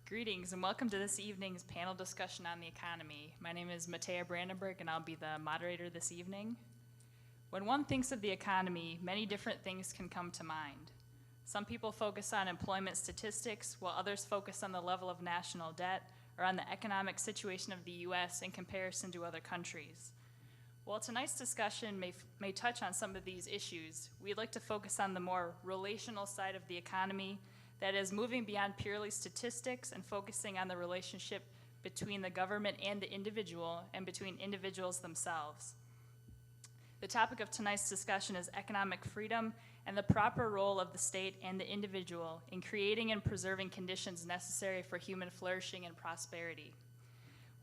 Greetings and welcome to this evening's panel discussion on the economy. My name is Matthea Brandenburg and I'll be the moderator this evening. When one thinks of the economy, many different things can come to mind. Some people focus on employment statistics, while others focus on the level of national debt or on the economic situation of the U.S. in comparison to other countries. While tonight's discussion may touch on some of these issues, we'd like to focus on the more relational side of the economy, that is, moving beyond purely statistics and focusing on the relationship between the government and the individual and between individuals themselves. The topic of tonight's discussion is economic freedom and the proper role of the state and the individual in creating and preserving conditions necessary for human flourishing and prosperity.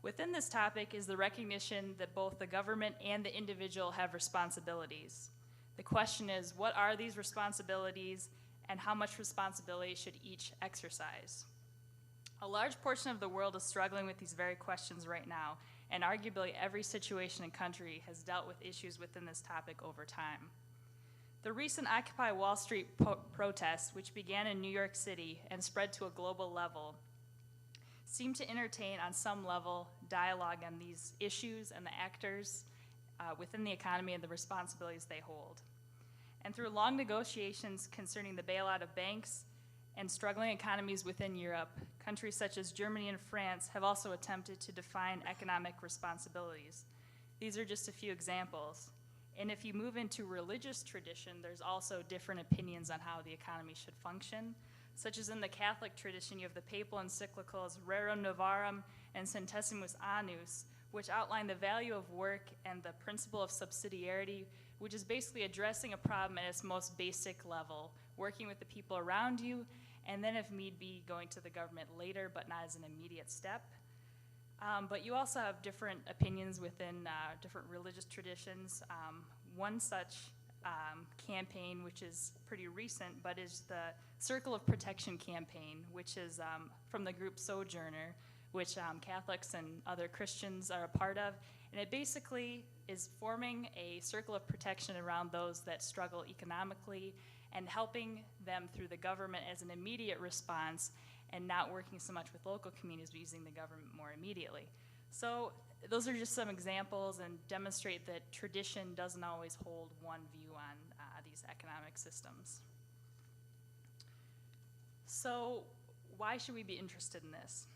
Within this topic is the recognition that both the government and the individual have responsibilities. The question is, what are these responsibilities and how much responsibility should each exercise? A large portion of the world is struggling with these very questions right now, and arguably every situation and country has dealt with issues within this topic over time. The recent Occupy Wall Street protests, which began in New York City and spread to a global level, seem to entertain on some level dialogue on these issues and the actors within the economy and the responsibilities they hold. And through long negotiations concerning the bailout of banks and struggling economies within Europe, countries such as Germany and France have also attempted to define economic responsibilities. These are just a few examples. And if you move into religious tradition, there's also different opinions on how the economy should function, such as in the Catholic tradition, you have the papal encyclicals Rerum Novarum and Centesimus Annus, which outline the value of work and the principle of subsidiarity, which is basically addressing a problem at its most basic level, working with the people around you, and then if need be, going to the government later, but not as an immediate step. But you also have different opinions within different religious traditions. One such campaign, which is pretty recent, but is the Circle of Protection campaign, which is from the group Sojourner, which Catholics and other Christians are a part of. And it basically is forming a circle of protection around those that struggle economically and helping them through the government as an immediate response and not working so much with local communities, but using the government more immediately. So those are just some examples and demonstrate that tradition doesn't always hold one view on these economic systems. So why should we be interested in this?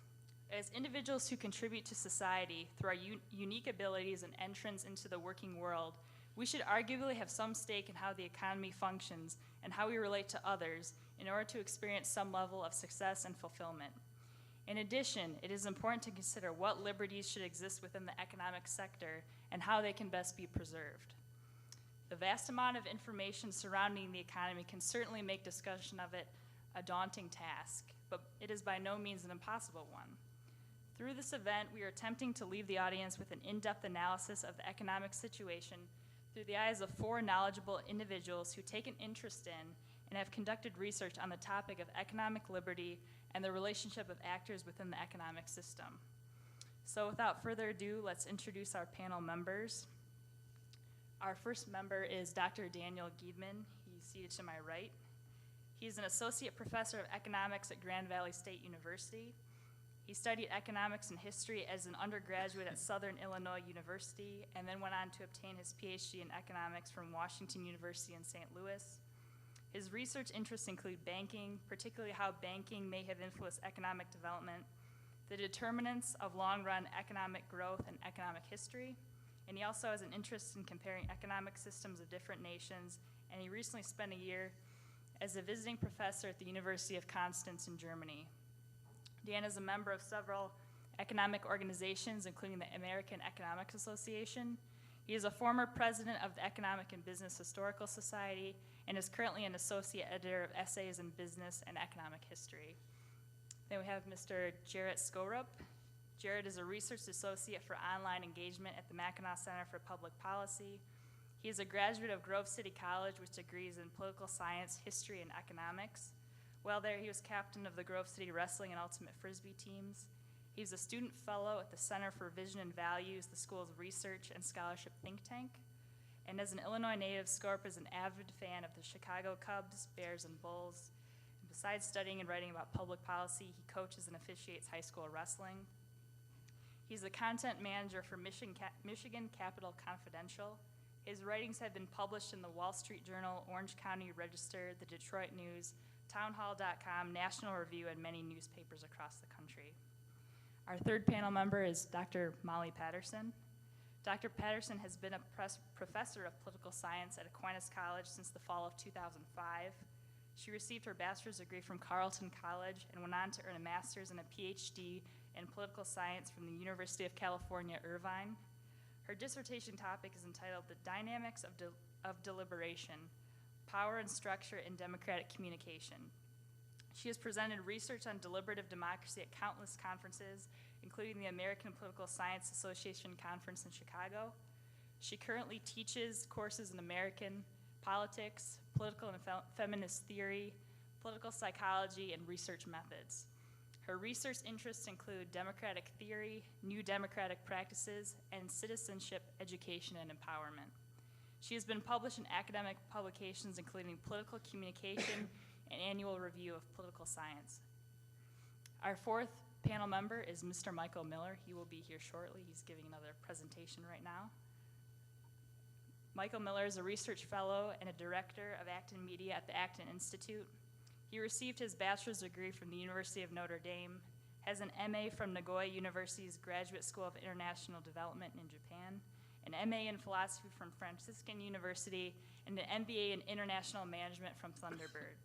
As individuals who contribute to society through our unique abilities and entrance into the working world, we should arguably have some stake in how the economy functions and how we relate to others in order to experience some level of success and fulfillment. In addition, it is important to consider what liberties should exist within the economic sector and how they can best be preserved. The vast amount of information surrounding the economy can certainly make discussion of it a daunting task, but it is by no means an impossible one. Through this event, we are attempting to leave the audience with an in-depth analysis of the economic situation through the eyes of 4 knowledgeable individuals who take an interest in and have conducted research on the topic of economic liberty and the relationship of actors within the economic system. So without further ado, let's introduce our panel members. Our first member is Dr. Daniel Giedeman. He's seated to my right. He's an associate professor of economics at Grand Valley State University. He studied economics and history as an undergraduate at Southern Illinois University and then went on to obtain his PhD in economics from Washington University in St. Louis. His research interests include banking, particularly how banking may have influenced economic development, the determinants of long-run economic growth and economic history, and he also has an interest in comparing economic systems of different nations, and he recently spent a year as a visiting professor at the University of Constance in Germany. Dan is a member of several economic organizations, including the American Economics Association. He is a former president of the Economic and Business Historical Society and is currently an associate editor of essays in business and economic history. Then we have Mr. Jarrett Skorup. Jarrett is a research associate for online engagement at the Mackinac Center for Public Policy. He is a graduate of Grove City College, which degrees in political science, history, and economics. While there, he was captain of the Grove City Wrestling and Ultimate Frisbee teams. He's a student fellow at the Center for Vision and Values, the school's research and scholarship think tank. And as an Illinois native, Skorup is an avid fan of the Chicago Cubs, Bears, and Bulls. Besides studying and writing about public policy, he coaches and officiates high school wrestling. He's the content manager for Michigan Capital Confidential. His writings have been published in the Wall Street Journal, Orange County Register, the Detroit News, townhall.com, National Review, and many newspapers across the country. Our third panel member is Dr. Molly Patterson. Dr. Patterson has been a professor of political science at Aquinas College since the fall of 2005. She received her bachelor's degree from Carleton College and went on to earn a master's and a PhD in political science from the University of California, Irvine. Her dissertation topic is entitled The Dynamics of Deliberation, Power and Structure in Democratic Communication. She has presented research on deliberative democracy at countless conferences, including the American Political Science Association Conference in Chicago. She currently teaches courses in American politics, political and feminist theory, political psychology, and research methods. Her research interests include democratic theory, new democratic practices, and citizenship education and empowerment. She has been published in academic publications including Political Communication and Annual Review of Political Science. Our fourth panel member is Mr. Michael Miller. He will be here shortly. He's giving another presentation right now. Michael Miller is a research fellow and a director of Acton Media at the Acton Institute. He received his bachelor's degree from the University of Notre Dame, has an MA from Nagoya University's Graduate School of International Development in Japan, an MA in philosophy from Franciscan University, and an MBA in international management from Thunderbird.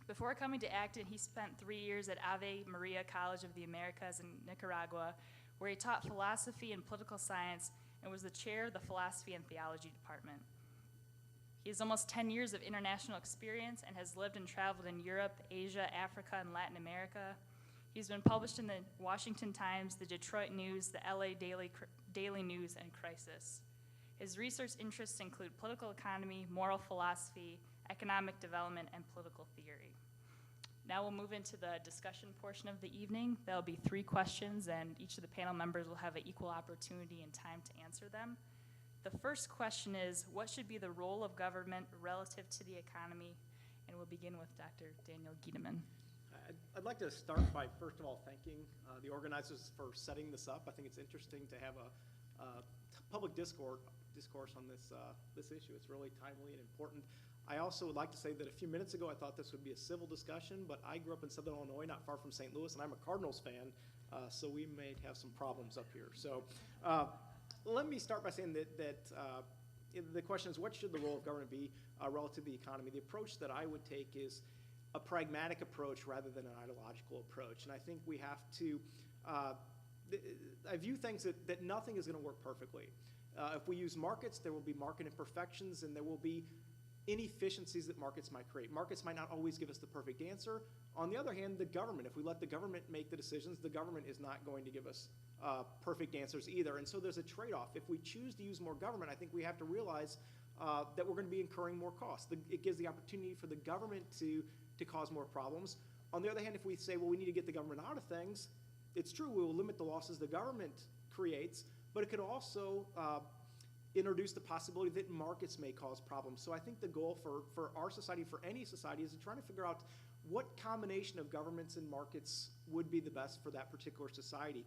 Before coming to Acton, he spent 3 years at Ave Maria College of the Americas in Nicaragua, where he taught philosophy and political science and was the chair of the philosophy and theology department. He has almost 10 years of international experience and has lived and traveled in Europe, Asia, Africa, and Latin America. He's been published in the Washington Times, the Detroit News, the LA Daily News, and Crisis. His research interests include political economy, moral philosophy, economic development, and political theory. Now we'll move into the discussion portion of the evening. There'll be 3 questions, and each of the panel members will have an equal opportunity and time to answer them. The first question is, what should be the role of government relative to the economy? And we'll begin with Dr. Daniel Giedeman. I'd like to start by, first of all, thanking the organizers for setting this up. I think it's interesting to have a public discourse on this issue. It's really timely and important. I also would like to say that a few minutes ago I thought this would be a civil discussion, but I grew up in Southern Illinois, not far from St. Louis, and I'm a Cardinals fan, so we may have some problems up here. So let me start by saying that the question is, what should the role of government be relative to the economy? The approach that I would take is a pragmatic approach rather than an ideological approach. And I think we have to, I view things that nothing is going to work perfectly. If we use markets, there will be market imperfections and there will be inefficiencies that markets might create. Markets might not always give us the perfect answer. On the other hand, the government, if we let the government make the decisions, the government is not going to give us perfect answers either. And so there's a trade-off. If we choose to use more government, I think we have to realize that we're going to be incurring more costs. It gives the opportunity for the government to cause more problems. On the other hand, if we say, well, we need to get the government out of things, it's true, we will limit the losses the government creates, but it could also introduce the possibility that markets may cause problems. So I think the goal for our society, for any society, is to try to figure out what combination of governments and markets would be the best for that particular society.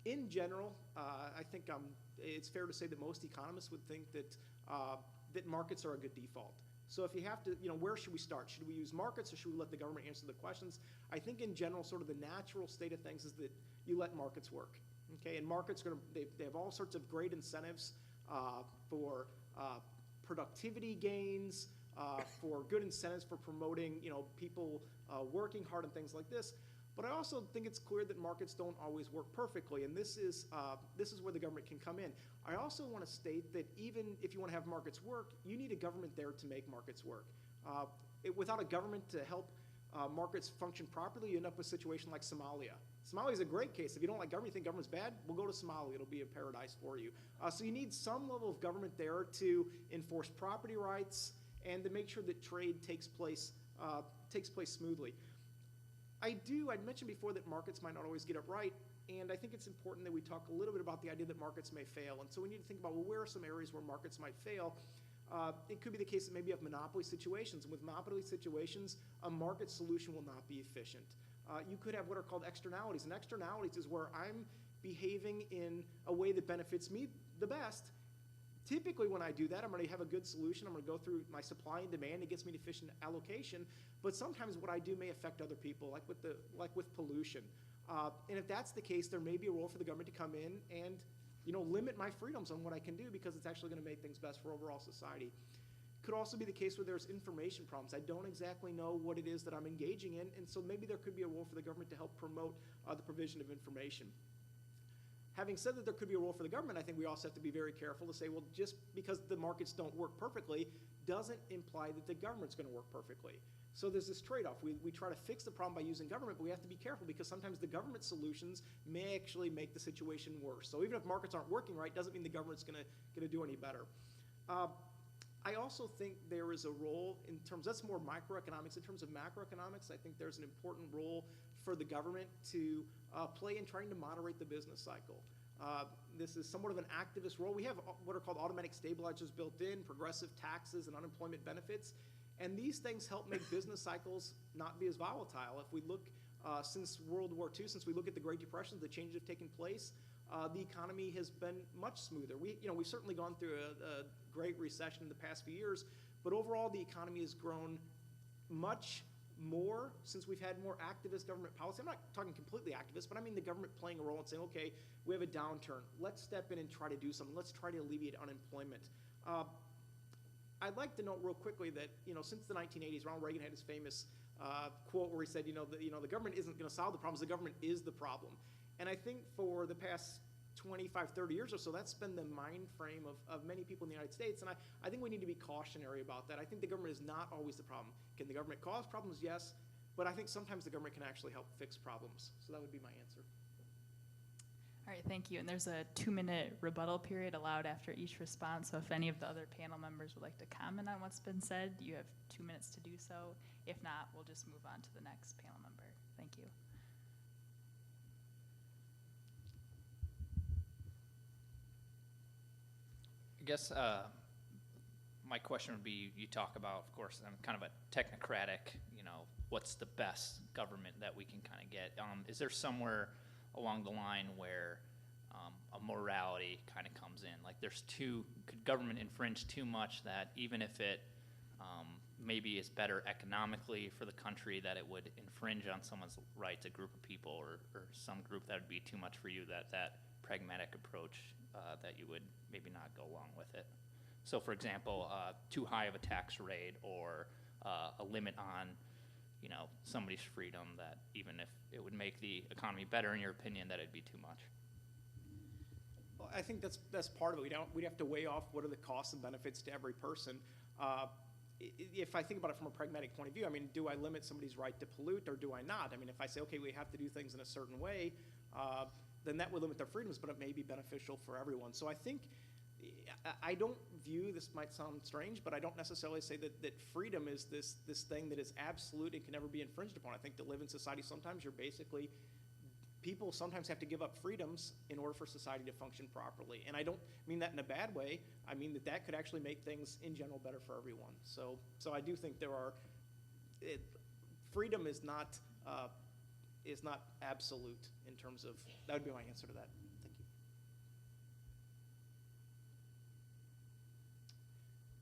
In general, I think it's fair to say that most economists would think that markets are a good default. So if you have to, where should we start? Should we use markets or should we let the government answer the questions? I think in general, sort of the natural state of things is that you let markets work. Okay, and markets they have all sorts of great incentives for productivity gains, for good incentives for promoting people working hard and things like this. But I also think it's clear that markets don't always work perfectly, and this is where the government can come in. I also want to state that even if you want to have markets work, you need a government there to make markets work. Without a government to help markets function properly, you end up with a situation like Somalia. Somalia is a great case. If you don't like government, you think government's bad, we'll go to Somalia. It'll be a paradise for you. So you need some level of government there to enforce property rights and to make sure that trade takes place smoothly. I'd mentioned before that markets might not always get it right, and I think it's important that we talk a little bit about the idea that markets may fail. And so we need to think about, well, where are some areas where markets might fail? It could be the case that maybe you have monopoly situations, and with monopoly situations, a market solution will not be efficient. You could have what are called externalities, and externalities is where I'm behaving in a way that benefits me the best. Typically, when I do that, I'm going to have a good solution. I'm going to go through my supply and demand. It gets me an efficient allocation. But sometimes what I do may affect other people, like with pollution. And if that's the case, there may be a role for the government to come in and limit my freedoms on what I can do because it's actually going to make things best for overall society. Could also be the case where there's information problems. I don't exactly know what it is that I'm engaging in, and so maybe there could be a role for the government to help promote the provision of information. Having said that there could be a role for the government, I think we also have to be very careful to say, well, just because the markets don't work perfectly doesn't imply that the government's going to work perfectly. So there's this trade-off. We try to fix the problem by using government, but we have to be careful because sometimes the government solutions may actually make the situation worse. So even if markets aren't working right, doesn't mean the government's going to do any better. I also think there is a role in terms, that's more microeconomics. In terms of macroeconomics, I think there's an important role for the government to play in trying to moderate the business cycle. This is somewhat of an activist role. We have what are called automatic stabilizers built in, progressive taxes and unemployment benefits, and these things help make business cycles not be as volatile. If we look since World War II, since we look at the Great Depression, the changes have taken place, the economy has been much smoother. We've certainly gone through a great recession in the past few years, but overall the economy has grown much more since we've had more activist government policy. I'm not talking completely activist, but I mean the government playing a role and saying, okay, we have a downturn. Let's step in and try to do something. Let's try to alleviate unemployment. I'd like to note real quickly that since the 1980s, Ronald Reagan had his famous quote where he said, the government isn't going to solve the problems. The government is the problem. And I think for the past 25, 30 years or so, that's been the mind frame of many people in the United States. And I think we need to be cautionary about that. I think the government is not always the problem. Can the government cause problems? Yes. But I think sometimes the government can actually help fix problems. So that would be my answer. All right, thank you. And there's a 2-minute rebuttal period allowed after each response. So if any of the other panel members would like to comment on what's been said, you have 2 minutes to do so. If not, we'll just move on to the next panel member. Thank you. I guess my question would be, you talk about, of course, I'm kind of a technocratic, what's the best government that we can kind of get. Is there somewhere along the line where a morality kind of comes in? Like could government infringe too much that even if it maybe is better economically for the country, that it would infringe on someone's rights, a group of people or some group that would be too much for you, that pragmatic approach that you would maybe not go along with it? So for example, too high of a tax rate or a limit on somebody's freedom, that even if it would make the economy better in your opinion, that it'd be too much. Well, I think that's part of it. We'd have to weigh off what are the costs and benefits to every person. If I think about it from a pragmatic point of view, do I limit somebody's right to pollute or do I not? If I say, okay, we have to do things in a certain way, then that would limit their freedoms, but it may be beneficial for everyone. So I think I don't view, this might sound strange, but I don't necessarily say that freedom is this thing that is absolute and can never be infringed upon. I think to live in society, sometimes people sometimes have to give up freedoms in order for society to function properly. And I don't mean that in a bad way. I mean that could actually make things in general better for everyone. So I do think freedom is not absolute in terms of, that would be my answer to that. Thank you.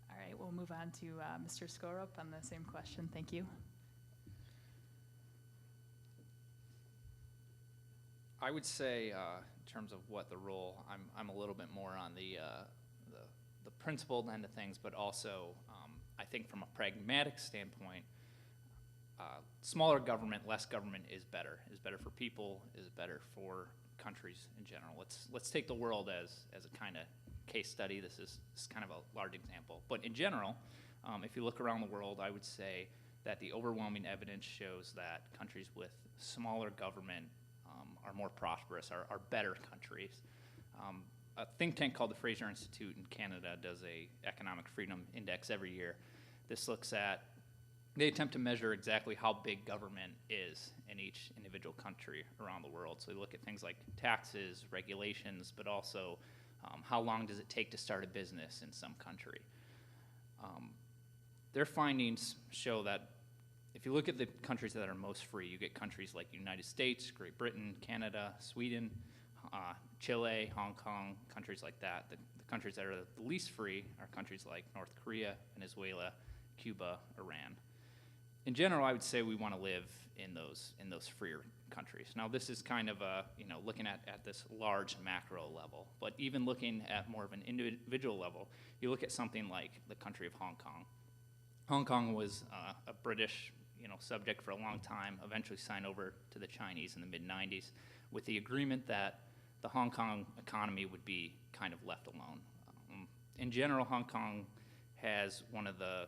All right, we'll move on to Mr. Skorup on the same question. Thank you. I would say, in terms of what the role, I'm a little bit more on the principled end of things, but also I think from a pragmatic standpoint, smaller government, less government is better for people, is better for countries in general. Let's take the world as a kind of case study. This is kind of a large example, but in general, if you look around the world, I would say that the overwhelming evidence shows that countries with smaller government are more prosperous, are better countries. A think tank called the Fraser Institute in Canada does a economic freedom index every year. This looks at, they attempt to measure exactly how big government is in each individual country around the world. So they look at things like taxes, regulations, but also how long does it take to start a business in some country. Their findings show that if you look at the countries that are most free, you get countries like the United States, Great Britain, Canada, Sweden, Chile, Hong Kong, countries like that. The countries that are the least free are countries like North Korea, Venezuela, Cuba, Iran. In general, I would say we want to live in those freer countries. Now, this is kind of looking at this large macro level, but even looking at more of an individual level, you look at something like the country of Hong Kong. Hong Kong was a British subject for a long time, eventually signed over to the Chinese in the mid-90s with the agreement that the Hong Kong economy would be kind of left alone. In general, Hong Kong has one of the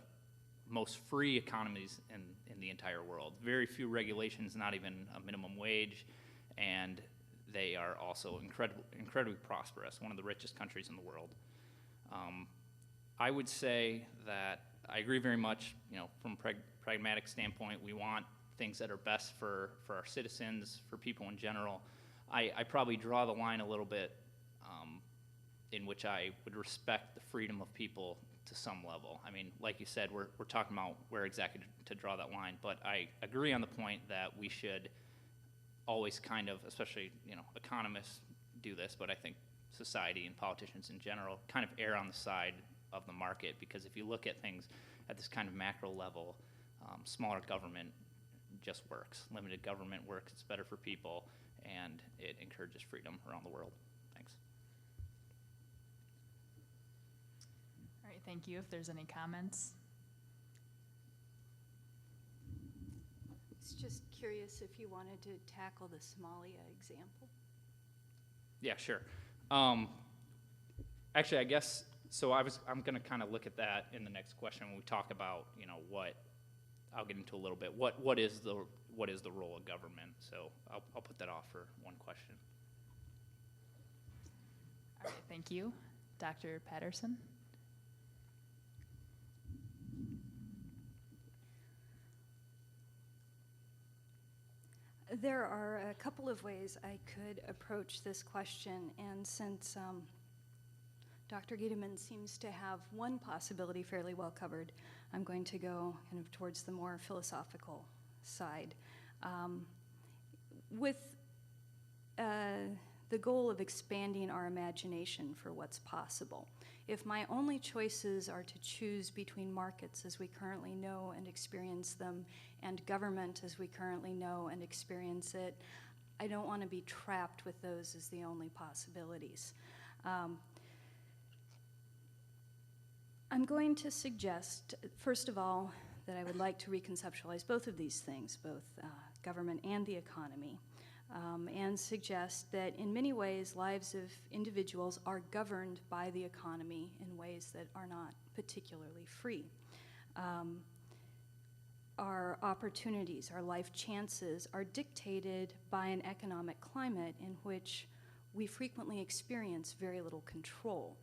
most free economies in the entire world. Very few regulations, not even a minimum wage, and they are also incredibly prosperous, one of the richest countries in the world. I would say that I agree very much, from a pragmatic standpoint, we want things that are best for our citizens, for people in general. I probably draw the line a little bit in which I would respect the freedom of people to some level. I mean, like you said, we're talking about where exactly to draw that line, but I agree on the point that we should always kind of, especially, economists do this, but I think society and politicians in general kind of err on the side of the market, because if you look at things at this kind of macro level, smaller government just works. Limited government works, it's better for people, and it encourages freedom around the world. Thanks. All right, thank you. If there's any comments. I was just curious if you wanted to tackle the Somalia example. Yeah, sure. Actually, I guess, so I'm going to kind of look at that in the next question when we talk about, what, I'll get into a little bit, what is the role of government? So I'll put that off for one question. All right, thank you. Dr. Patterson. There are a couple of ways I could approach this question, and since Dr. Giedeman seems to have one possibility fairly well covered, I'm going to go kind of towards the more philosophical side. With the goal of expanding our imagination for what's possible. If my only choices are to choose between markets as we currently know and experience them and government as we currently know and experience it, I don't want to be trapped with those as the only possibilities. I'm going to suggest, first of all, that I would like to reconceptualize both of these things, both government and the economy, and suggest that in many ways lives of individuals are governed by the economy in ways that are not particularly free. Our opportunities, our life chances are dictated by an economic climate in which we frequently experience very little control.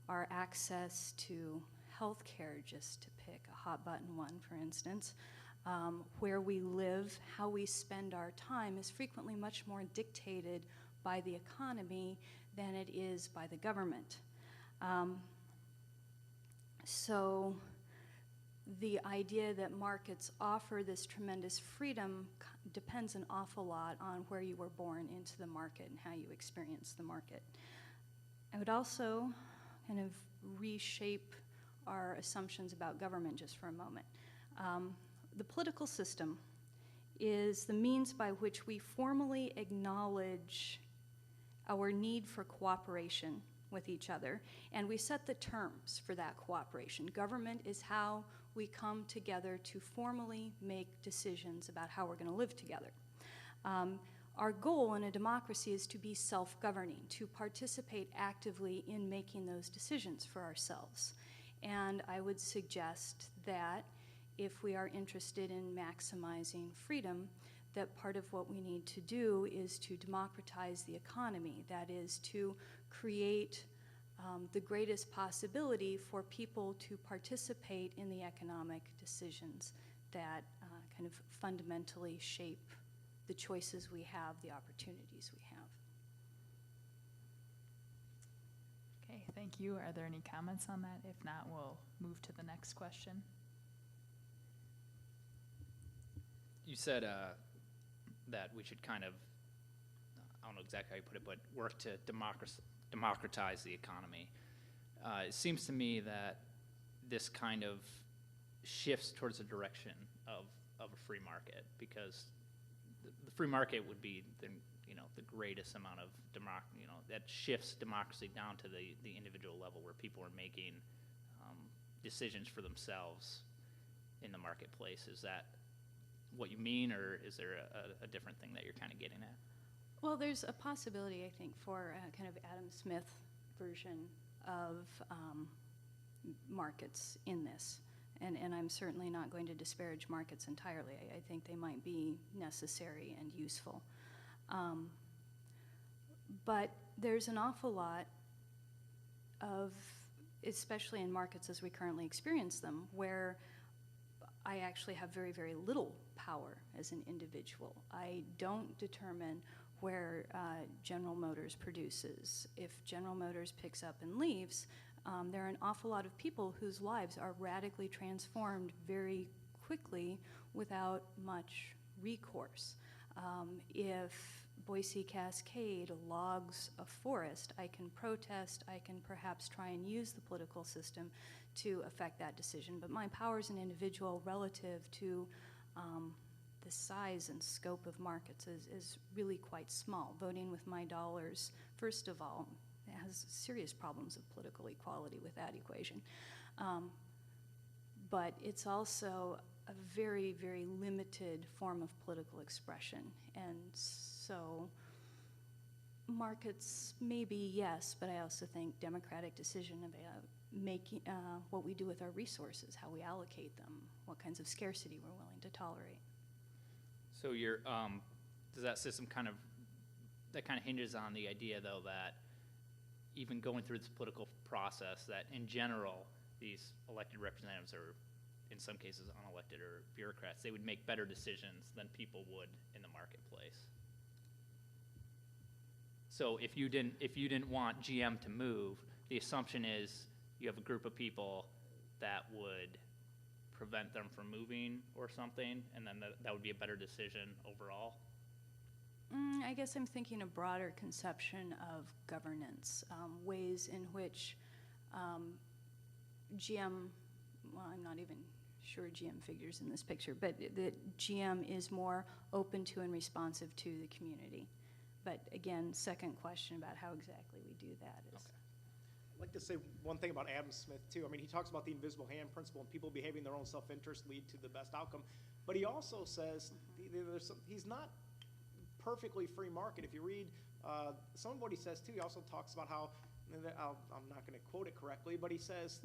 Our access to health care, just to pick a hot button one, for instance, where we live, how we spend our time is frequently much more dictated by the economy than it is by the government. So the idea that markets offer this tremendous freedom depends an awful lot on where you were born into the market and how you experience the market. I would also kind of reshape our assumptions about government just for a moment. The political system is the means by which we formally acknowledge our need for cooperation with each other, and we set the terms for that cooperation. Government is how we come together to formally make decisions about how we're going to live together. Our goal in a democracy is to be self-governing, to participate actively in making those decisions for ourselves. And I would suggest that if we are interested in maximizing freedom, that part of what we need to do is to democratize the economy. That is, to create the greatest possibility for people to participate in the economic decisions that kind of fundamentally shape the choices we have, the opportunities we have. Okay, Thank you. Are there any comments on that? If not, we'll move to the next question. You said that we should kind of, I don't know exactly how you put it, but work to democratize the economy. It seems to me that this kind of shifts towards the direction of a free market, because the free market would be the greatest amount of that shifts democracy down to the individual level, where people are making decisions for themselves in the marketplace. Is that what you mean, or is there a different thing that you're kind of getting at? Well, there's a possibility, I think, for a kind of Adam Smith version of markets in this. And I'm certainly not going to disparage markets entirely. I think they might be necessary and useful. But there's an awful lot of, especially in markets as we currently experience them, where I actually have very, very little power as an individual. I don't determine where General Motors produces. If General Motors picks up and leaves, there are an awful lot of people whose lives are radically transformed very quickly without much recourse. If Boise Cascade logs a forest, I can protest, I can perhaps try and use the political system to affect that decision, but my power as an individual relative to the size and scope of markets is really quite small. Voting with my dollars, first of all, has serious problems of political equality with that equation. But it's also a very, very limited form of political expression. And so markets, maybe yes, but I also think democratic decision about making what we do with our resources, how we allocate them, what kinds of scarcity we're willing to tolerate. So does that system kind of hinges on the idea, though, that even going through this political process, that in general, these elected representatives are, in some cases, unelected or bureaucrats, they would make better decisions than people would in the marketplace. So if you didn't want GM to move, the assumption is you have a group of people that would prevent them from moving or something, and then that would be a better decision overall? I guess I'm thinking a broader conception of governance, ways in which GM, well, I'm not even sure GM figures in this picture, but that GM is more open to and responsive to the community. But again, second question about how exactly we do that is. Okay. I'd like to say one thing about Adam Smith, too. I mean, he talks about the invisible hand principle and people behaving their own self-interest lead to the best outcome. But he also says he's not perfectly free market. If you read some of what he says, too, he also talks about how, I'm not going to quote it correctly, but he says,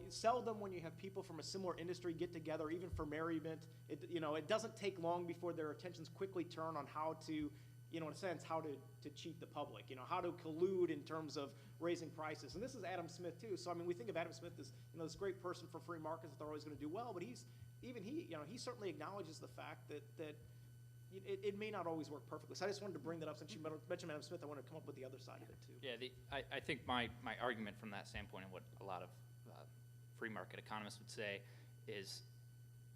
seldom when you have people from a similar industry get together, even for merriment, it doesn't take long before their attentions quickly turn on how to, in a sense, how to cheat the public, how to collude in terms of raising prices. And this is Adam Smith, too. So, I mean, we think of Adam Smith as, this great person for free markets that they're always going to do well, but he certainly acknowledges the fact that it may not always work perfectly. So I just wanted to bring that up. Since you mentioned Adam Smith, I wanted to come up with the other side of it, too. Yeah, I think my argument from that standpoint, and what a lot of free market economists would say, is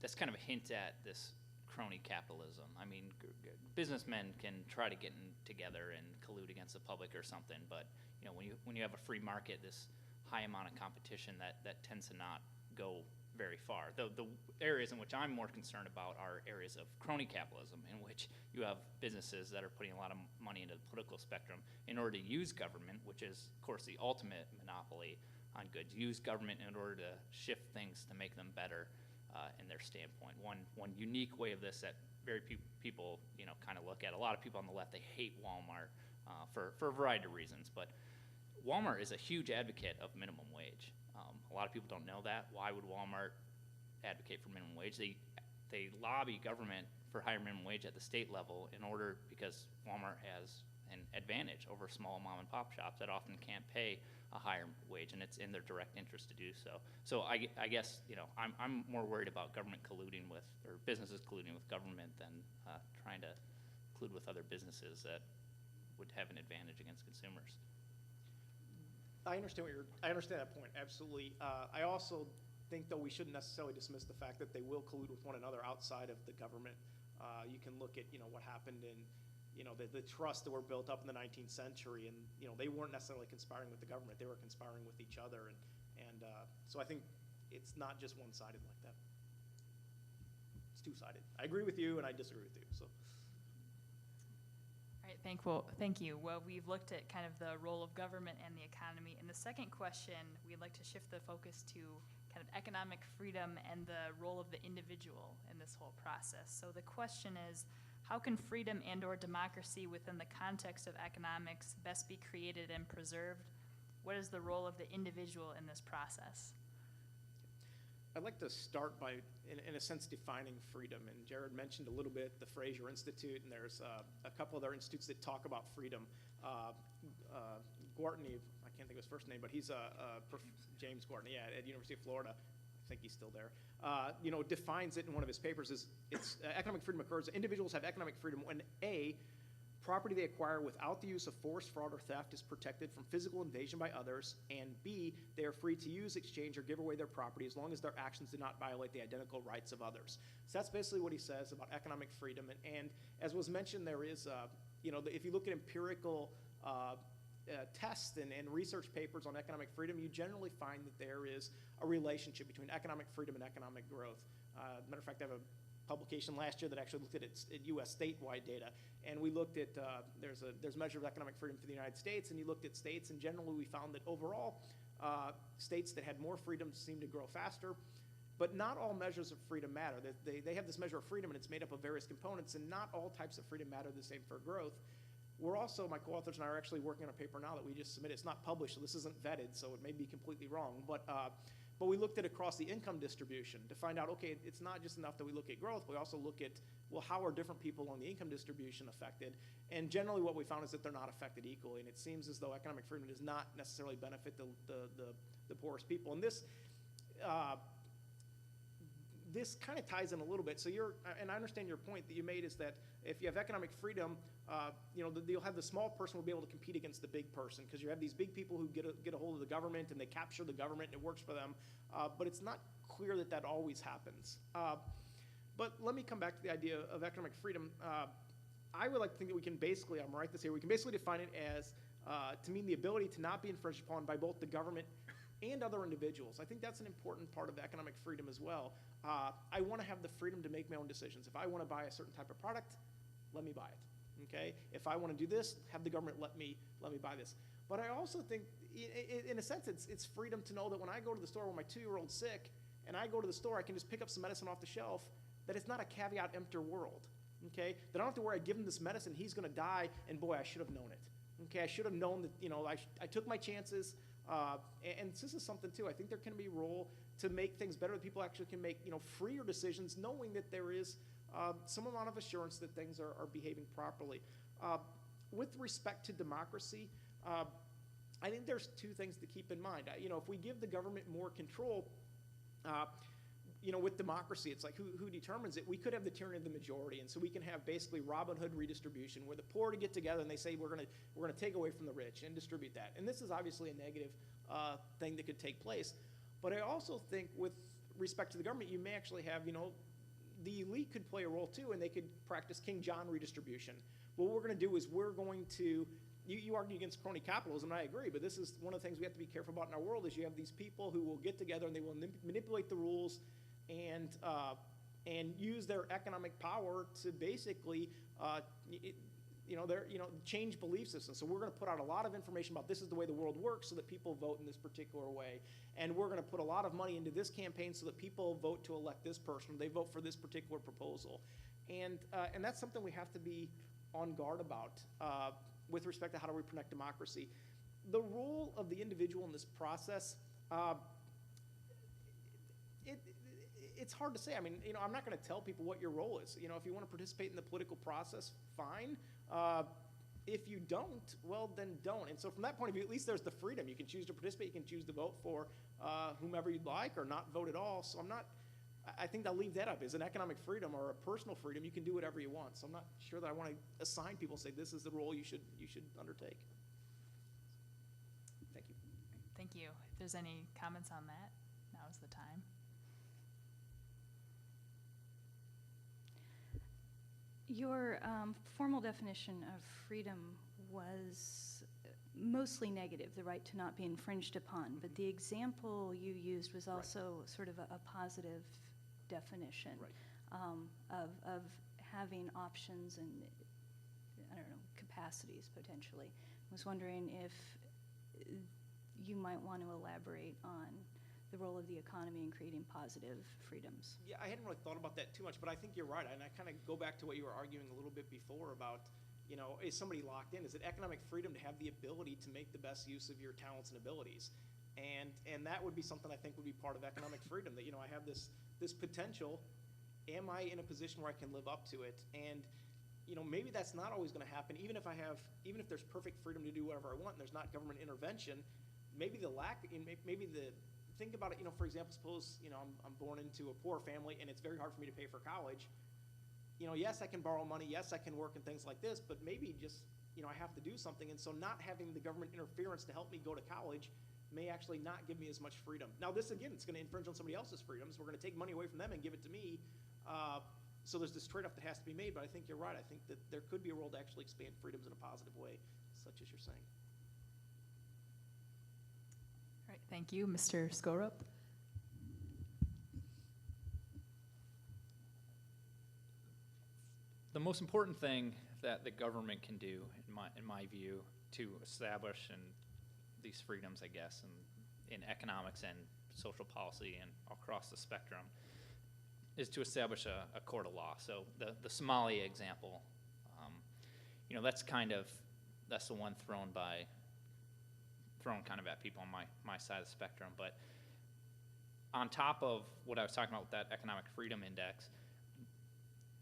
that's kind of a hint at this crony capitalism. I mean, businessmen can try to get together and collude against the public or something, but when you have a free market, this high amount of competition, that tends to not go very far. The areas in which I'm more concerned about are areas of crony capitalism, in which you have businesses that are putting a lot of money into the political spectrum in order to use government, which is, of course, the ultimate monopoly on goods. Use government in order to shift things to make them better in their standpoint. One unique way of this that very people kind of look at. A lot of people on the left, they hate Walmart for a variety of reasons, but Walmart is a huge advocate of minimum wage. A lot of people don't know that. Why would Walmart advocate for minimum wage? They lobby government for higher minimum wage at the state level because Walmart has an advantage over small mom and pop shops that often can't pay a higher wage, and it's in their direct interest to do so. So I guess I'm more worried about government colluding with, or businesses colluding with government, than trying to collude with other businesses that would have an advantage against consumers. I understand that point, absolutely. I also think, though, we shouldn't necessarily dismiss the fact that they will collude with one another outside of the government. You can look at, what happened in, the trusts that were built up in the 19th century, and, they weren't necessarily conspiring with the government, they were conspiring with each other, and so I think it's not just one-sided like that. It's two-sided. I agree with you, and I disagree with you, so. All right, thank you. Well, we've looked at kind of the role of government and the economy. In the second question, we'd like to shift the focus to kind of economic freedom and the role of the individual in this whole process. So the question is, how can freedom and/or democracy within the context of economics best be created and preserved? What is the role of the individual in this process? I'd like to start by, in a sense, defining freedom. And Jarrett mentioned a little bit the Fraser Institute, and there's a couple other institutes that talk about freedom. Gwartney, I can't think of his first name, but he's James Gwartney, yeah, at University of Florida. I think he's still there. Defines it in one of his papers as economic freedom occurs. Individuals have economic freedom when A, property they acquire without the use of force, fraud, or theft is protected from physical invasion by others, and B, they are free to use, exchange, or give away their property as long as their actions do not violate the identical rights of others. So that's basically what he says about economic freedom. And as was mentioned, there is, if you look at empirical tests and research papers on economic freedom, you generally find that there is a relationship between economic freedom and economic growth. Matter of fact, I have a publication last year that actually looked at U.S. statewide data, and we looked at there's a measure of economic freedom for the United States, and you looked at states, and generally we found that overall states that had more freedom seemed to grow faster, but not all measures of freedom matter. They have this measure of freedom, and it's made up of various components, and not all types of freedom matter the same for growth. We're also, my co-authors and I are actually working on a paper now that we just submitted. It's not published, so this isn't vetted, so it may be completely wrong, but we looked at across the income distribution to find out, okay, it's not just enough that we look at growth, we also look at, well, how are different people on the income distribution affected? And generally what we found is that they're not affected equally, and it seems as though economic freedom does not necessarily benefit the poorest people. And this kind of ties in a little bit. So and I understand your point that you made is that if you have economic freedom, you'll have the small person will be able to compete against the big person because you have these big people who get a hold of the government and they capture the government and it works for them. But it's not clear that always happens. But let me come back to the idea of economic freedom. I would like to think that we can basically, I'm going to write this here, we can basically define it as to mean the ability to not be infringed upon by both the government and other individuals. I think that's an important part of economic freedom as well. I want to have the freedom to make my own decisions. If I want to buy a certain type of product, let me buy it. Okay? If I want to do this, have the government let me buy this. But I also think, in a sense, it's freedom to know that when I go to the store when my 2-year-old's sick, and I go to the store, I can just pick up some medicine off the shelf, that it's not a caveat emptor world. Okay? That I don't have to worry, I give him this medicine, he's going to die, and boy, I should have known it. Okay? I should have known that, I took my chances. And this is something too. I think there can be a role to make things better. That people actually can make freer decisions, knowing that there is some amount of assurance that things are behaving properly. With respect to democracy, I think there's two things to keep in mind. If we give the government more control, with democracy, it's like who determines it? We could have the tyranny of the majority, and so we can have basically Robin Hood redistribution, where the poor to get together and they say we're gonna take away from the rich and distribute that. And this is obviously a negative thing that could take place. But I also think, with respect to the government, you may actually have the elite could play a role too, and they could practice King John redistribution. What we're going to do is we're going to you argue against crony capitalism, and I agree, but this is one of the things we have to be careful about in our world is you have these people who will get together and they will manipulate the rules and use their economic power to basically change belief systems. So we're going to put out a lot of information about this is the way the world works so that people vote in this particular way. And we're going to put a lot of money into this campaign so that people vote to elect this person. They vote for this particular proposal. And that's something we have to be on guard about with respect to how do we protect democracy. The role of the individual in this process, it's hard to say. I mean, I'm not going to tell people what your role is. If you want to participate in the political process, fine. If you don't, well, then don't. And so from that point of view, at least there's the freedom. You can choose to participate. You can choose to vote for whomever you'd like or not vote at all. So I think I'll leave that up. As an economic freedom or a personal freedom, you can do whatever you want. So I'm not sure that I want to assign people, say this is the role you should undertake. Thank you. Thank you. If there's any comments on that, now is the time. Your formal definition of freedom was mostly negative, the right to not be infringed upon, but the example you used was also sort of a positive definition of having options and, I don't know, capacities potentially. I was wondering if you might want to elaborate on the role of the economy in creating positive freedoms. Yeah, I hadn't really thought about that too much, but I think you're right. And I kind of go back to what you were arguing a little bit before about, you know, is somebody locked in? Is it economic freedom to have the ability to make the best use of your talents and abilities? And that would be something I think would be part of economic freedom, that, you know, I have this potential. Am I in a position where I can live up to it? And, you know, maybe that's not always going to happen. Even if there's perfect freedom to do whatever I want and there's not government intervention, think about it, you know, for example, suppose, you know, I'm born into a poor family and it's very hard for me to pay for college. You know, yes, I can borrow money, yes, I can work and things like this, but maybe just, you know, I have to do something. And so not having the government interference to help me go to college may actually not give me as much freedom. Now, this, again, it's going to infringe on somebody else's freedoms. We're going to take money away from them and give it to me. So there's this trade-off that has to be made, but I think you're right. I think that there could be a role to actually expand freedoms in a positive way, such as you're saying. All right, thank you. Mr. Skorup? The most important thing that the government can do, in my view, to establish these freedoms, I guess, in economics and social policy and across the spectrum, is to establish a court of law. So the Somalia example, you know, that's the one thrown kind of at people on my side of the spectrum. But on top of what I was talking about with that economic freedom index,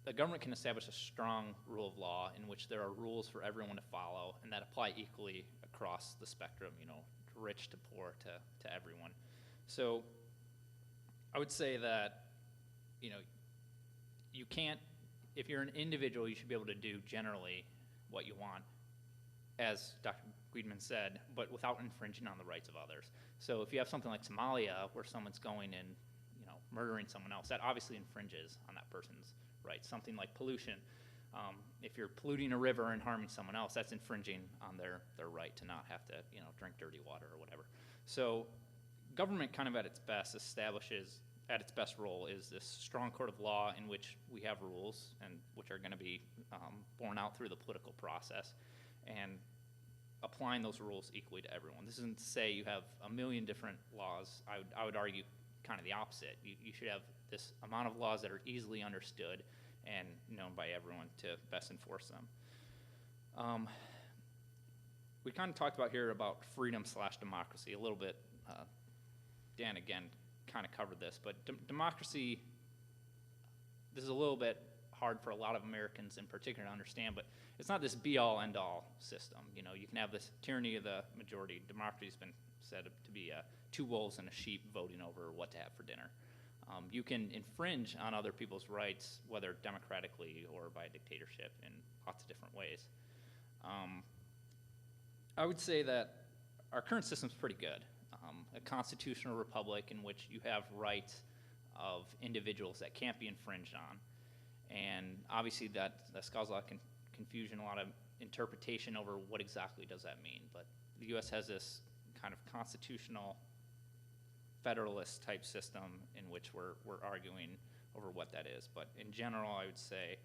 the government can establish a strong rule of law in which there are rules for everyone to follow and that apply equally across the spectrum, you know, rich to poor to everyone. So I would say that, you know, you can't, if you're an individual, you should be able to do generally what you want, as Dr. Giedeman said, but without infringing on the rights of others. So if you have something like Somalia, where someone's going and, you know, murdering someone else, that obviously infringes on that person's rights. Something like pollution, if you're polluting a river and harming someone else, that's infringing on their right to not have to, you know, drink dirty water or whatever. So government kind of at its best role is this strong court of law in which we have rules and which are going to be borne out through the political process, and applying those rules equally to everyone. This isn't to say you have a million different laws. I would argue kind of the opposite. You should have this amount of laws that are easily understood and known by everyone to best enforce them. We kind of talked about here about freedom/democracy a little bit. Dan, again, kind of covered this, but democracy, this is a little bit hard for a lot of Americans in particular to understand, but it's not this be-all, end-all system. You know, you can have this tyranny of the majority. Democracy's been said to be two wolves and a sheep voting over what to have for dinner. You can infringe on other people's rights, whether democratically or by dictatorship, in lots of different ways. I would say that our current system's pretty good. A constitutional republic in which you have rights of individuals that can't be infringed on. And obviously that causes a lot of confusion, a lot of interpretation over what exactly does that mean. But the U.S. has this kind of constitutional federalist type system in which we're arguing over what that is. But in general, I would say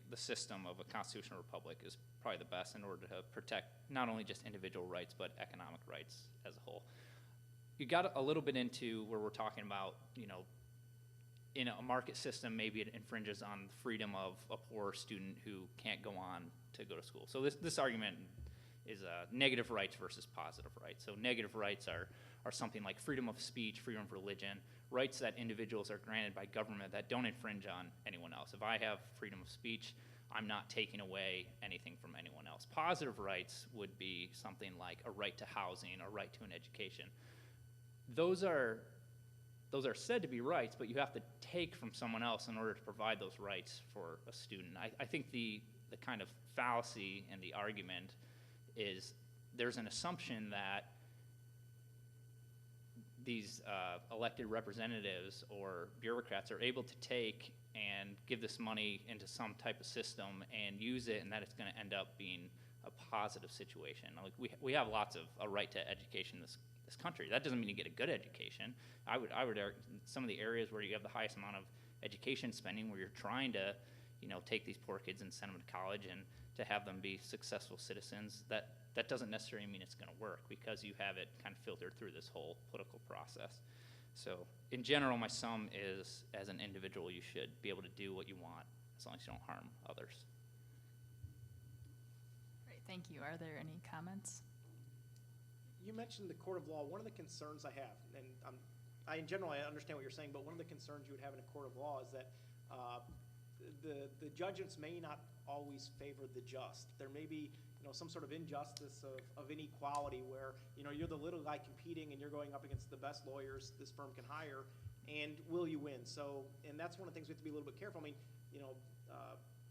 the system of a constitutional republic is probably the best in order to protect not only just individual rights, but economic rights as a whole. You got a little bit into where we're talking about, you know, in a market system, maybe it infringes on the freedom of a poor student who can't go on to go to school. So this argument is negative rights versus positive rights. So negative rights are something like freedom of speech, freedom of religion, rights that individuals are granted by government that don't infringe on anyone else. If I have freedom of speech, I'm not taking away anything from anyone else. Positive rights would be something like a right to housing, a right to an education. Those are said to be rights, but you have to take from someone else in order to provide those rights for a student. I think the kind of fallacy in the argument is there's an assumption that these elected representatives or bureaucrats are able to take and give this money into some type of system and use it, and that it's going to end up being a positive situation. Like we have lots of a right to education in this country. That doesn't mean you get a good education. I would argue some of the areas where you have the highest amount of education spending, where you're trying to, take these poor kids and send them to college and to have them be successful citizens, that doesn't necessarily mean it's going to work, because you have it kind of filtered through this whole political process. So in general, my sum is, as an individual, you should be able to do what you want as long as you don't harm others. Great, thank you. Are there any comments? You mentioned the court of law. One of the concerns I have, and in general I understand what you're saying, but one of the concerns you would have in a court of law is that the judgments may not always favor the just. There may be some sort of injustice of inequality where you're the little guy competing and you're going up against the best lawyers this firm can hire, and will you win? So, and that's one of the things we have to be a little bit careful. I mean,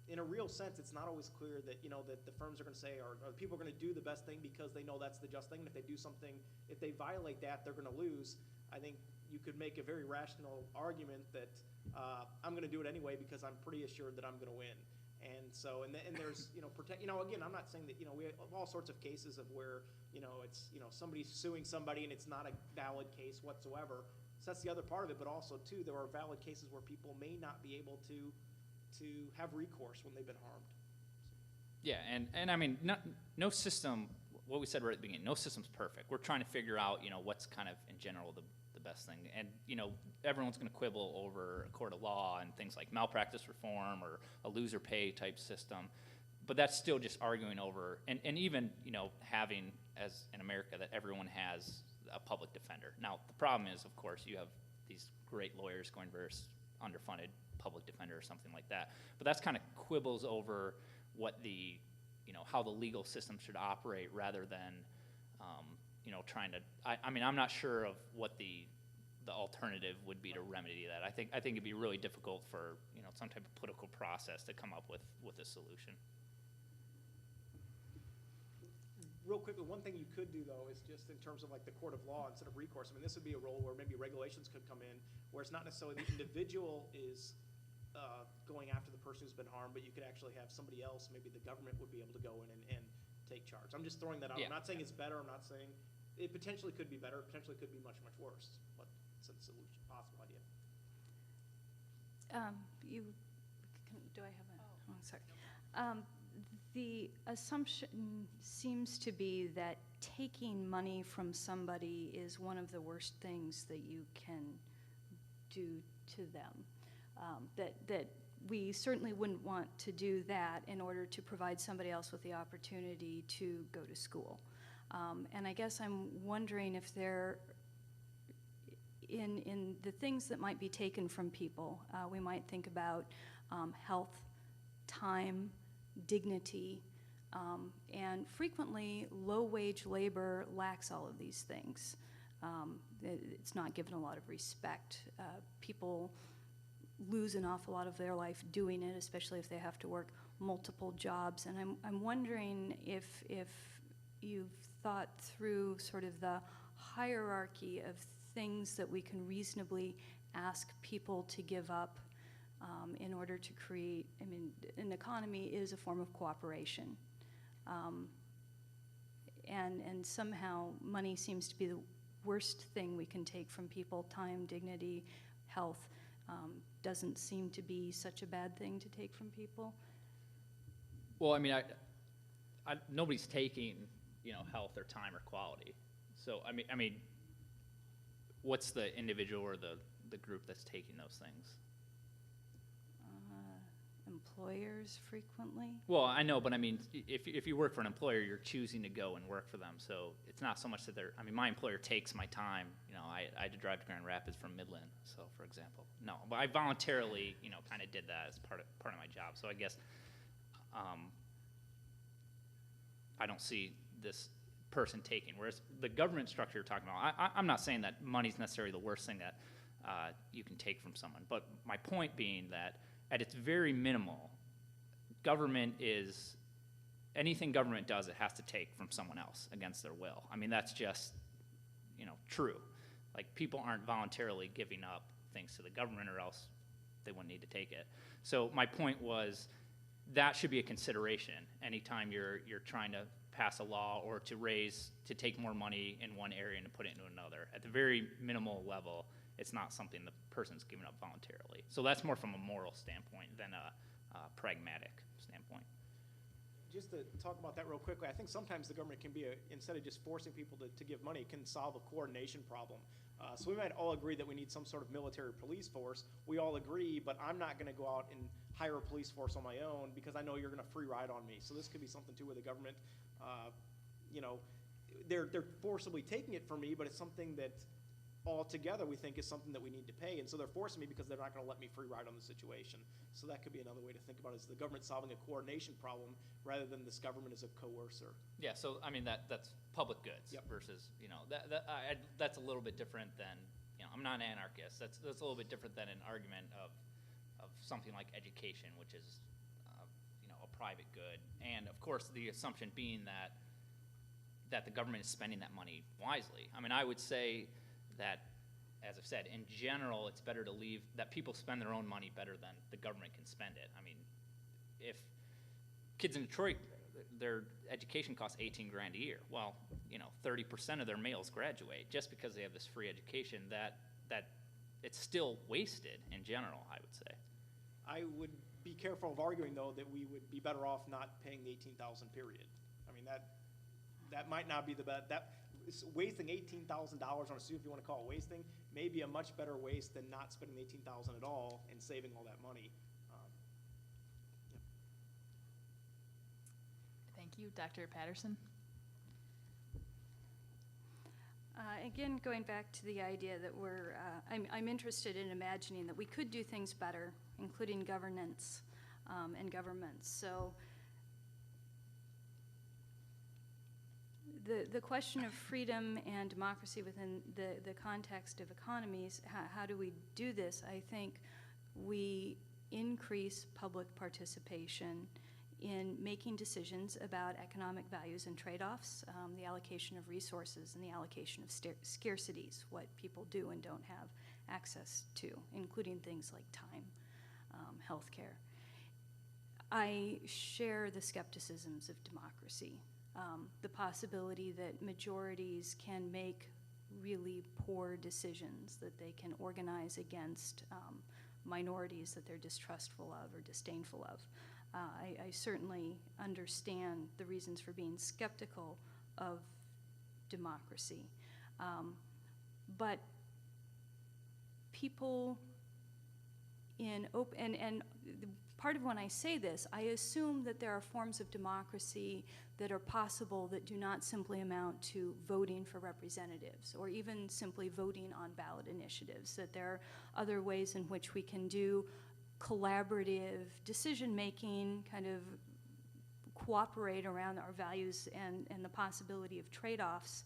in a real sense, it's not always clear that that the firms are going to say, or people are going to do the best thing because they know that's the just thing. And if they do something, if they violate that, they're going to lose. I think you could make a very rational argument that I'm going to do it anyway because I'm pretty assured that I'm going to win. And so, and there's, again, I'm not saying that, we have all sorts of cases of where, it's, somebody's suing somebody and it's not a valid case whatsoever. So that's the other part of it. But also, too, there are valid cases where people may not be able to have recourse when they've been harmed. Yeah, and I mean, no system, what we said right at the beginning, no system's perfect. We're trying to figure out, what's kind of, in general, the best thing. And, everyone's going to quibble over a court of law and things like malpractice reform or a loser pay type system. But that's still just arguing over, and even, having, as in America, that everyone has a public defender. Now, the problem is, of course, you have these great lawyers going versus underfunded public defender or something like that. But that's kind of quibbles over what the, how the legal system should operate, rather than, trying to, I mean, I'm not sure of what the alternative would be to remedy that. I think it'd be really difficult for, some type of political process to come up with a solution. Real quickly, one thing you could do, though, is just in terms of like the court of law instead of recourse. I mean, this would be a role where maybe regulations could come in, where it's not necessarily the individual is going after the person who's been harmed, but you could actually have somebody else, maybe the government would be able to go in and take charge. I'm just throwing that out. Yeah. I'm not saying it's better. I'm not saying it potentially could be better. Potentially could be much, much worse. But it's a solution, possible idea. Do I have a? Oh, sorry. The assumption seems to be that taking money from somebody is one of the worst things that you can do to them. That we certainly wouldn't want to do that in order to provide somebody else with the opportunity to go to school. And I guess I'm wondering if there, in the things that might be taken from people, we might think about health, time, dignity, and frequently low-wage labor lacks all of these things. It's not given a lot of respect. People lose an awful lot of their life doing it, especially if they have to work multiple jobs. And I'm wondering if you've thought through sort of the hierarchy of things that we can reasonably ask people to give up in order to create, I mean, an economy is a form of cooperation. And somehow money seems to be the worst thing we can take from people. Time, dignity, health doesn't seem to be such a bad thing to take from people. Well, I mean, nobody's taking, health or time or quality. So, I mean, what's the individual or the group that's taking those things? Employers frequently. Well, I know, but I mean, if you work for an employer, you're choosing to go and work for them. So it's not so much that they're, I mean, my employer takes my time. I had to drive to Grand Rapids from Midland, so for example. No, but I voluntarily, kind of did that as part of my job. So I guess I don't see this person taking. Whereas the government structure you're talking about, I'm not saying that money's necessarily the worst thing that you can take from someone. But my point being that at its very minimal, government is anything government does, it has to take from someone else against their will. I mean, that's just, true. Like, people aren't voluntarily giving up things to the government, or else they wouldn't need to take it. So my point was that should be a consideration anytime you're trying to pass a law or to take more money in one area and to put it into another. At the very minimal level, it's not something the person's giving up voluntarily. So that's more from a moral standpoint than a pragmatic standpoint. Just to talk about that real quickly, I think sometimes the government can be, instead of just forcing people to give money, it can solve a coordination problem. So we might all agree that we need some sort of military police force. We all agree, but I'm not going to go out and hire a police force on my own because I know you're going to free ride on me. So this could be something too where the government, they're forcibly taking it from me, but it's something that altogether we think is something that we need to pay, and so they're forcing me because they're not going to let me free ride on the situation. So that could be another way to think about it, is the government solving a coordination problem rather than this government as a coercer. Yeah, so I mean that's public goods. Yep. Versus that's a little bit different than I'm not an anarchist. That's a little bit different than an argument of something like education, which is a private good, and of course the assumption being that the government is spending that money wisely. I mean, I would say that, as I've said, in general, it's better to leave that people spend their own money better than the government can spend it. I mean, if kids in Detroit, their education costs $18,000 a year. Well, 30% of their males graduate just because they have this free education. That it's still wasted in general, I would say. I would be careful of arguing, though, that we would be better off not paying the $18,000 period. I mean, that might not be the best. Wasting $18,000 on a student, if you want to call it wasting, may be a much better waste than not spending $18,000 at all and saving all that money. Thank you. Dr. Patterson? Again, going back to the idea that I'm interested in imagining that we could do things better, including governance and governments. So the question of freedom and democracy within the context of economies, how do we do this? I think we increase public participation in making decisions about economic values and trade-offs, the allocation of resources and the allocation of scarcities, what people do and don't have access to, including things like time, healthcare. I share the skepticisms of democracy. The possibility that majorities can make really poor decisions, that they can organize against minorities that they're distrustful of or disdainful of. I certainly understand the reasons for being skeptical of democracy. But people and part of when I say this, I assume that there are forms of democracy that are possible that do not simply amount to voting for representatives or even simply voting on ballot initiatives, that there are other ways in which we can do collaborative decision-making, kind of cooperate around our values and the possibility of trade-offs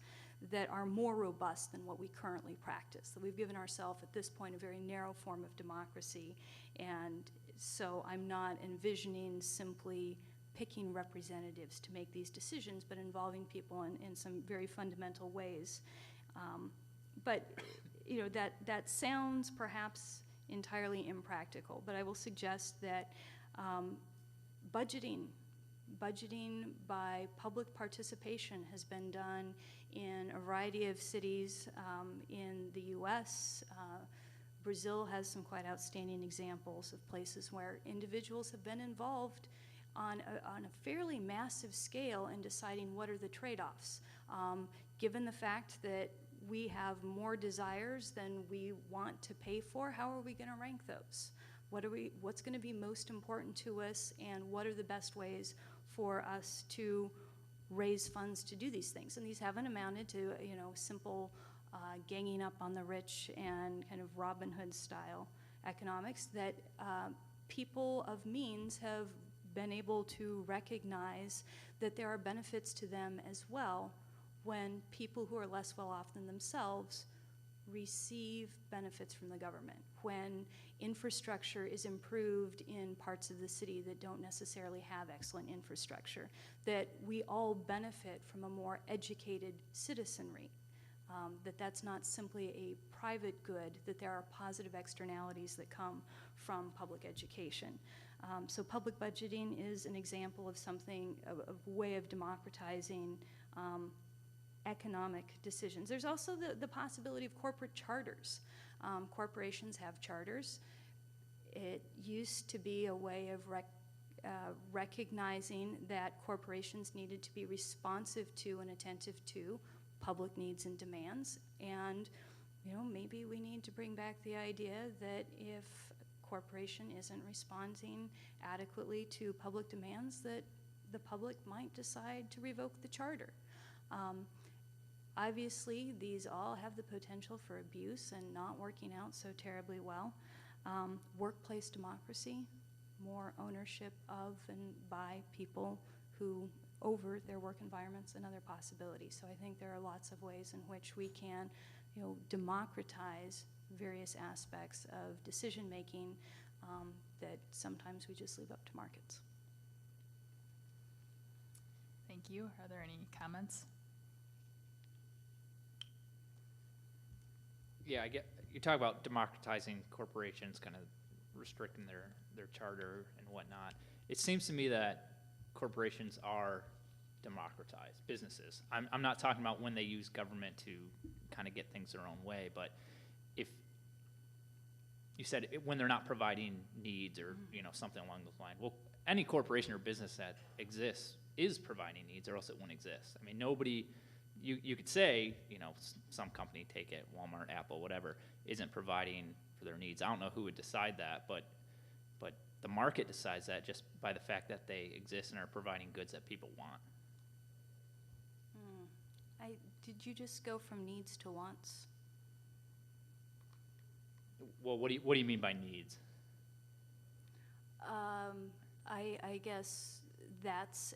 that are more robust than what we currently practice. That we've given ourselves at this point a very narrow form of democracy, and so I'm not envisioning simply picking representatives to make these decisions, but involving people in some very fundamental ways. But that sounds perhaps entirely impractical, but I will suggest that budgeting by public participation has been done in a variety of cities in the U.S. Brazil has some quite outstanding examples of places where individuals have been involved on a fairly massive scale in deciding what are the trade-offs. Given the fact that we have more desires than we want to pay for, how are we going to rank those? What's going to be most important to us, and what are the best ways for us to raise funds to do these things? And these haven't amounted to simple ganging up on the rich and kind of Robin Hood style economics, that people of means have been able to recognize that there are benefits to them as well when people who are less well off than themselves receive benefits from the government, when infrastructure is improved in parts of the city that don't necessarily have excellent infrastructure, that we all benefit from a more educated citizenry, that's not simply a private good, that there are positive externalities that come from public education. So public budgeting is an example of something, of a way of democratizing economic decisions. There's also the possibility of corporate charters. Corporations have charters. It used to be a way of recognizing that corporations needed to be responsive to and attentive to public needs and demands. And maybe we need to bring back the idea that if a corporation isn't responding adequately to public demands, that the public might decide to revoke the charter. Obviously, these all have the potential for abuse and not working out so terribly well. Workplace democracy, more ownership of and by people who over their work environments, and other possibilities. So I think there are lots of ways in which we can, democratize various aspects of decision making that sometimes we just leave up to markets. Thank you. Are there any comments? Yeah, you talk about democratizing corporations, kind of restricting their charter and whatnot. It seems to me that corporations are democratized, businesses. I'm not talking about when they use government to kind of get things their own way, but if you said when they're not providing needs or something along those lines, well, any corporation or business that exists is providing needs, or else it wouldn't exist. I mean, nobody. You could say, some company, take it, Walmart, Apple, whatever, isn't providing for their needs. I don't know who would decide that, but the market decides that just by the fact that they exist and are providing goods that people want. Did you just go from needs to wants? Well, what do you mean by needs? I guess that's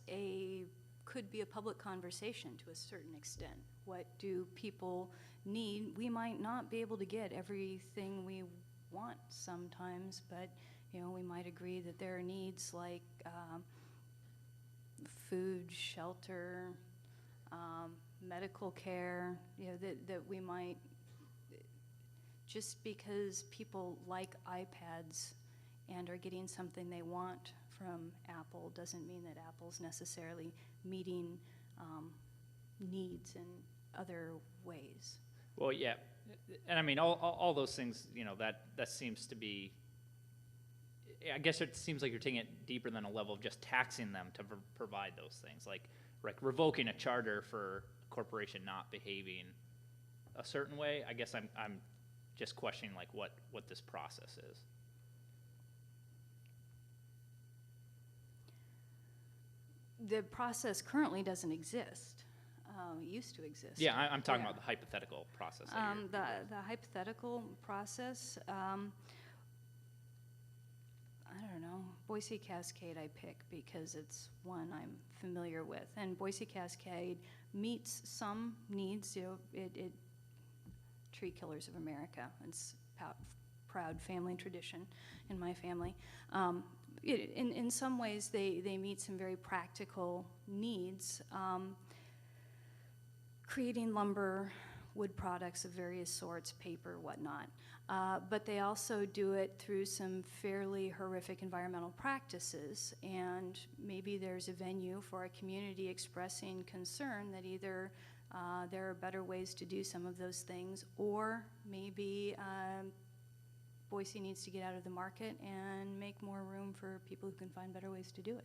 could be a public conversation to a certain extent. What do people need? We might not be able to get everything we want sometimes, but we might agree that there are needs like food, shelter, medical care, that we might, just because people like iPads and are getting something they want from Apple doesn't mean that Apple's necessarily meeting needs in other ways. Well, yeah, and I mean all those things. That seems to be. I guess it seems like you're taking it deeper than a level of just taxing them to provide those things, like revoking a charter for a corporation not behaving a certain way. I guess I'm just questioning what this process is. The process currently doesn't exist. It used to exist. Yeah, I'm talking about the hypothetical process. The hypothetical process, I don't know. Boise Cascade I pick because it's one I'm familiar with. And Boise Cascade meets some needs. It Tree Killers of America. It's proud family tradition in my family. In some ways, they meet some very practical needs, creating lumber, wood products of various sorts, paper, whatnot. But they also do it through some fairly horrific environmental practices, and maybe there's a venue for a community expressing concern that either there are better ways to do some of those things, or maybe Boise needs to get out of the market and make more room for people who can find better ways to do it.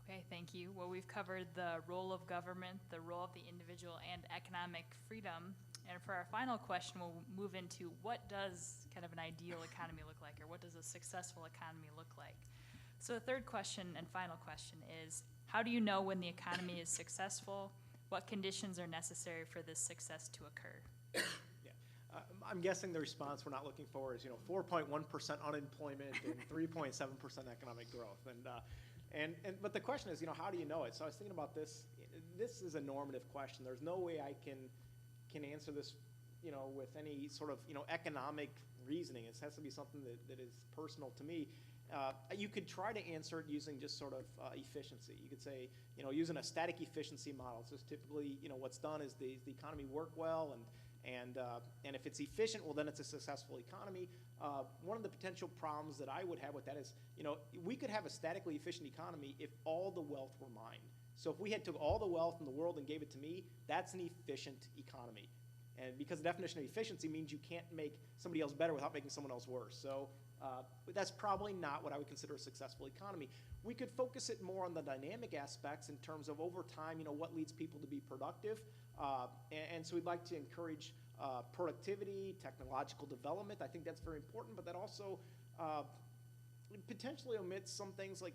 Okay, thank you. Well, we've covered the role of government, the role of the individual, and economic freedom. And for our final question, we'll move into what does kind of an ideal economy look like, or what does a successful economy look like? So the third question and final question is, how do you know when the economy is successful? What conditions are necessary for this success to occur? I'm guessing the response we're not looking for is 4.1% unemployment and 3.7% economic growth, but the question is how do you know it? So I was thinking about this. this is a normative question. There's no way I can answer this, with any sort of, economic reasoning. It has to be something that is personal to me. You could try to answer it using just sort of efficiency. You could say, using a static efficiency model. So typically, what's done is the economy work well, and if it's efficient, well, then it's a successful economy. One of the potential problems that I would have with that is, we could have a statically efficient economy if all the wealth were mine. So if we had took all the wealth in the world and gave it to me, that's an efficient economy. And because the definition of efficiency means you can't make somebody else better without making someone else worse. So that's probably not what I would consider a successful economy. We could focus it more on the dynamic aspects in terms of over time, what leads people to be productive. And so we'd like to encourage productivity, technological development. I think that's very important, but that also potentially omits some things like,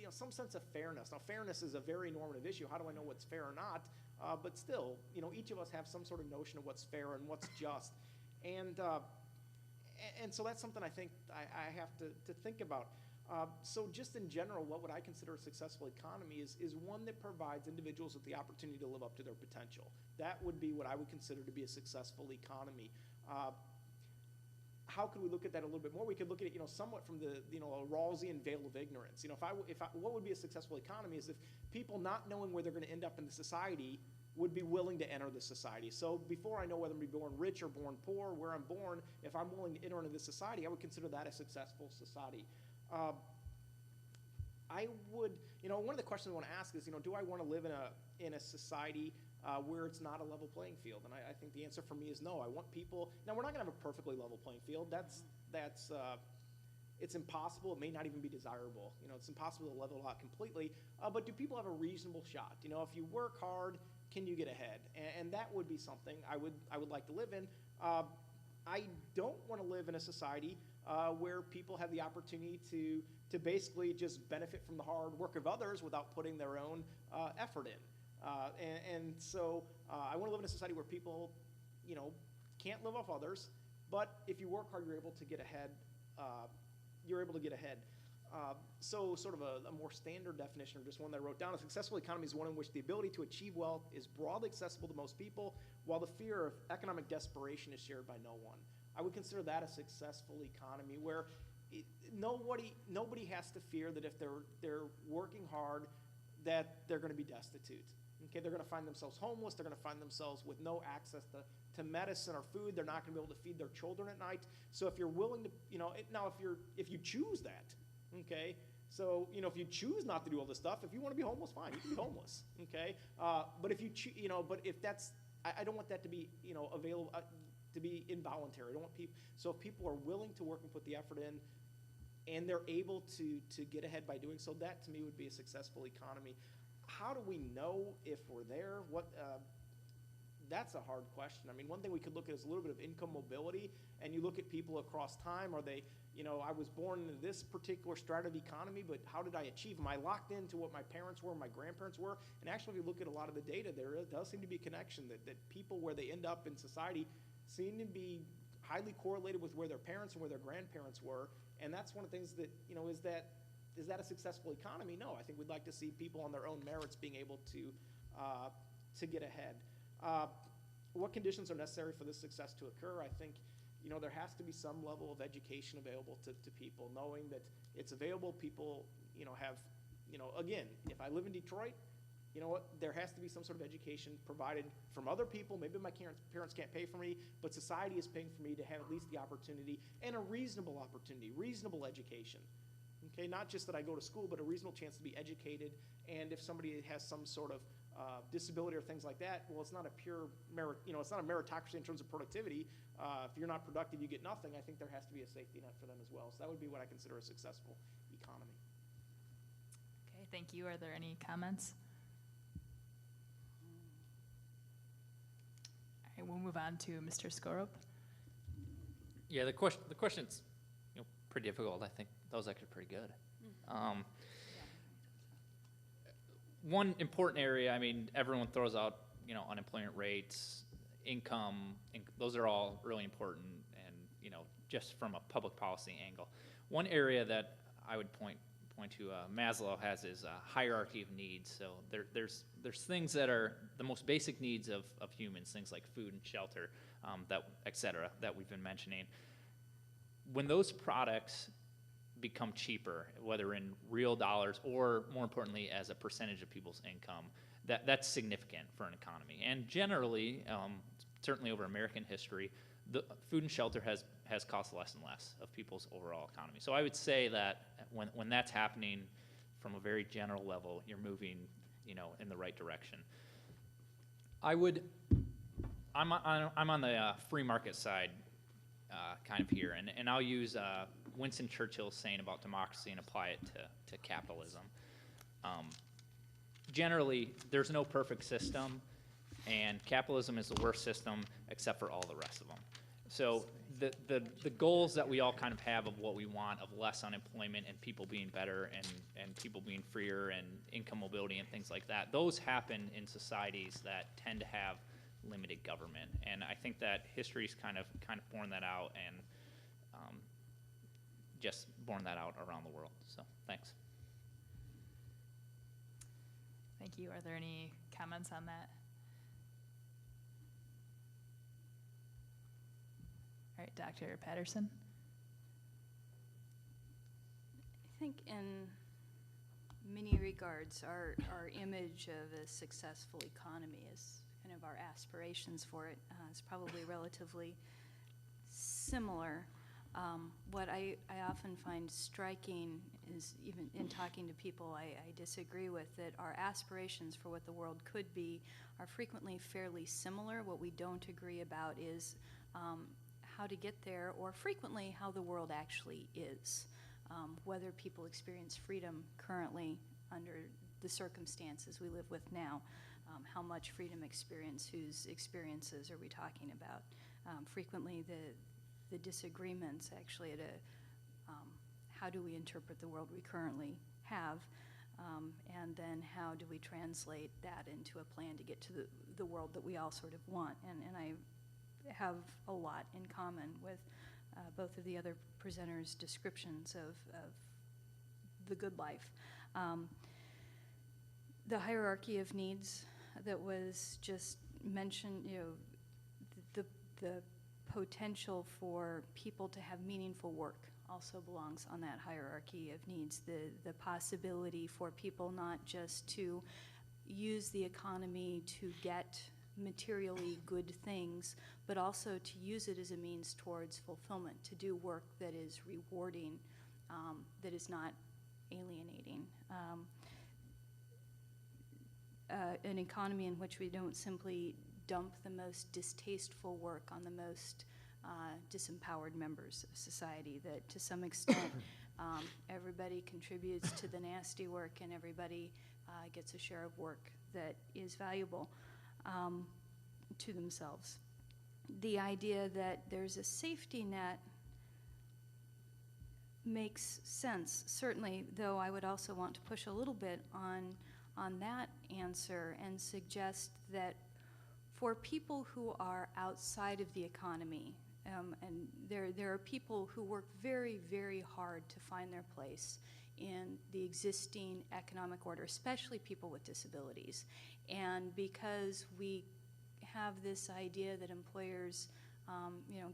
some sense of fairness. Now, fairness is a very normative issue. How do I know what's fair or not? But still, each of us have some sort of notion of what's fair and what's just. And so that's something I think I have to think about. So just in general, what would I consider a successful economy is one that provides individuals with the opportunity to live up to their potential. That would be what I would consider to be a successful economy. How could we look at that a little bit more? We could look at it, somewhat from the, a Rawlsian veil of ignorance. What would be a successful economy is if people not knowing where they're going to end up in the society would be willing to enter the society. So before I know whether I'm born rich or born poor, where I'm born, if I'm willing to enter into this society, I would consider that a successful society. I would, one of the questions I want to ask is, do I want to live in a society where it's not a level playing field? And I think the answer for me is no. I want people. Now, we're not going to have a perfectly level playing field. It's impossible. It may not even be desirable. It's impossible to level it out completely. But do people have a reasonable shot? If you work hard, can you get ahead? And that would be something I would like to live in. I don't want to live in a society where people have the opportunity to basically just benefit from the hard work of others without putting their own effort in. So I want to live in a society where people, can't live off others, but if you work hard, you're able to get ahead. So sort of a more standard definition, or just one that I wrote down, a successful economy is one in which the ability to achieve wealth is broadly accessible to most people, while the fear of economic desperation is shared by no one. I would consider that a successful economy where nobody has to fear that if they're working hard that they're going to be destitute. Okay, they're going to find themselves homeless. They're going to find themselves with no access to medicine or food. They're not going to be able to feed their children at night. So if you're willing to, now if you choose that, okay. So if you choose not to do all this stuff, if you want to be homeless, fine, you can be homeless. Okay, but if you but if that's, I don't want that to be available. To be involuntary. I don't want people. So if people are willing to work and put the effort in, and they're able to get ahead by doing so, that to me would be a successful economy. How do we know if we're there? That's a hard question. I mean, one thing we could look at is a little bit of income mobility, and you look at people across time. Are they, I was born into this particular strata of economy, but how did I achieve? Am I locked into what my parents were, my grandparents were? And actually, if you look at a lot of the data, there does seem to be a connection that people where they end up in society seem to be highly correlated with where their parents and where their grandparents were. And that's one of the things that, is that a successful economy? No, I think we'd like to see people on their own merits being able to get ahead. What conditions are necessary for this success to occur? I think, there has to be some level of education available to people, knowing that it's available. People, have, again, if I live in Detroit, there has to be some sort of education provided from other people. Maybe my parents can't pay for me, but society is paying for me to have at least the opportunity and a reasonable opportunity, reasonable education. Okay, not just that I go to school, but a reasonable chance to be educated. And if somebody has some sort of disability or things like that, well, it's not a pure merit. It's not a meritocracy in terms of productivity. If you're not productive, you get nothing. I think there has to be a safety net for them as well. So that would be what I consider a successful economy. Okay, thank you. Are there any comments? All right, we'll move on to Mr. Skorup. Yeah, the question's pretty difficult. I think that was actually pretty good. One important area, I mean, everyone throws out, unemployment rates, income, those are all really important, and, just from a public policy angle. One area that I would point point to Maslow has his hierarchy of needs. So there's things that are the most basic needs of humans, things like food and shelter, that et cetera, that we've been mentioning. When those products become cheaper, whether in real dollars or, more importantly, as a percentage of people's income, that's significant for an economy. And generally, certainly over American history, the food and shelter has cost less and less of people's overall economy. So I would say that when that's happening from a very general level, you're moving, in the right direction. I'm on the free market side kind of here, and I'll use Winston Churchill's saying about democracy and apply it to capitalism. Generally, there's no perfect system, and capitalism is the worst system except for all the rest of them. So the goals that we all kind of have of what we want, of less unemployment and people being better and people being freer and income mobility and things like that, those happen in societies that tend to have limited government. And I think that history's kind of borne that out and just borne that out around the world. So thanks. Thank you. Are there any comments on that? All right, Dr. Patterson. I think in many regards, our image of a successful economy is kind of our aspirations for it is probably relatively similar. What I often find striking is, even in talking to people I disagree with, that our aspirations for what the world could be are frequently fairly similar. What we don't agree about is how to get there, or frequently how the world actually is. Whether people experience freedom currently under the circumstances we live with now, how much freedom experience, whose experiences are we talking about? Frequently the disagreements actually at how do we interpret the world we currently have, and then how do we translate that into a plan to get to the world that we all sort of want. And I have a lot in common with both of the other presenters' descriptions of the good life. The hierarchy of needs that was just mentioned, the potential for people to have meaningful work also belongs on that hierarchy of needs. The possibility for people not just to use the economy to get materially good things, but also to use it as a means towards fulfillment, to do work that is rewarding, that is not alienating. An economy in which we don't simply dump the most distasteful work on the most disempowered members of society, that to some extent everybody contributes to the nasty work and everybody gets a share of work that is valuable to themselves. The idea that there's a safety net makes sense, certainly, though I would also want to push a little bit on that answer and suggest that for people who are outside of the economy, and there are people who work very, very hard to find their place in the existing economic order, especially people with disabilities. And because we have this idea that employers,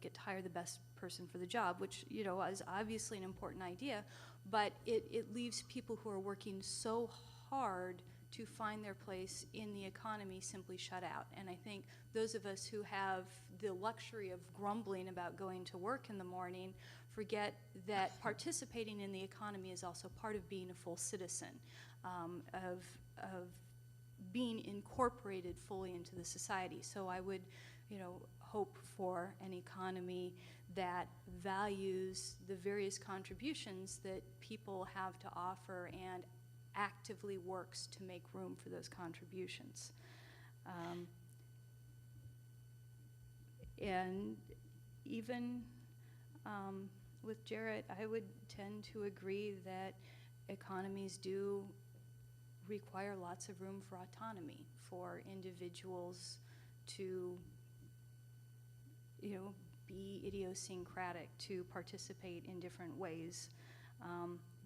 get to hire the best person for the job, which, is obviously an important idea, but it leaves people who are working so hard to find their place in the economy simply shut out. And I think those of us who have the luxury of grumbling about going to work in the morning forget that participating in the economy is also part of being a full citizen, of being incorporated fully into the society. So I would, hope for an economy that values the various contributions that people have to offer and actively works to make room for those contributions. And even with Jarrett, I would tend to agree that economies do require lots of room for autonomy, for individuals to, be idiosyncratic, to participate in different ways.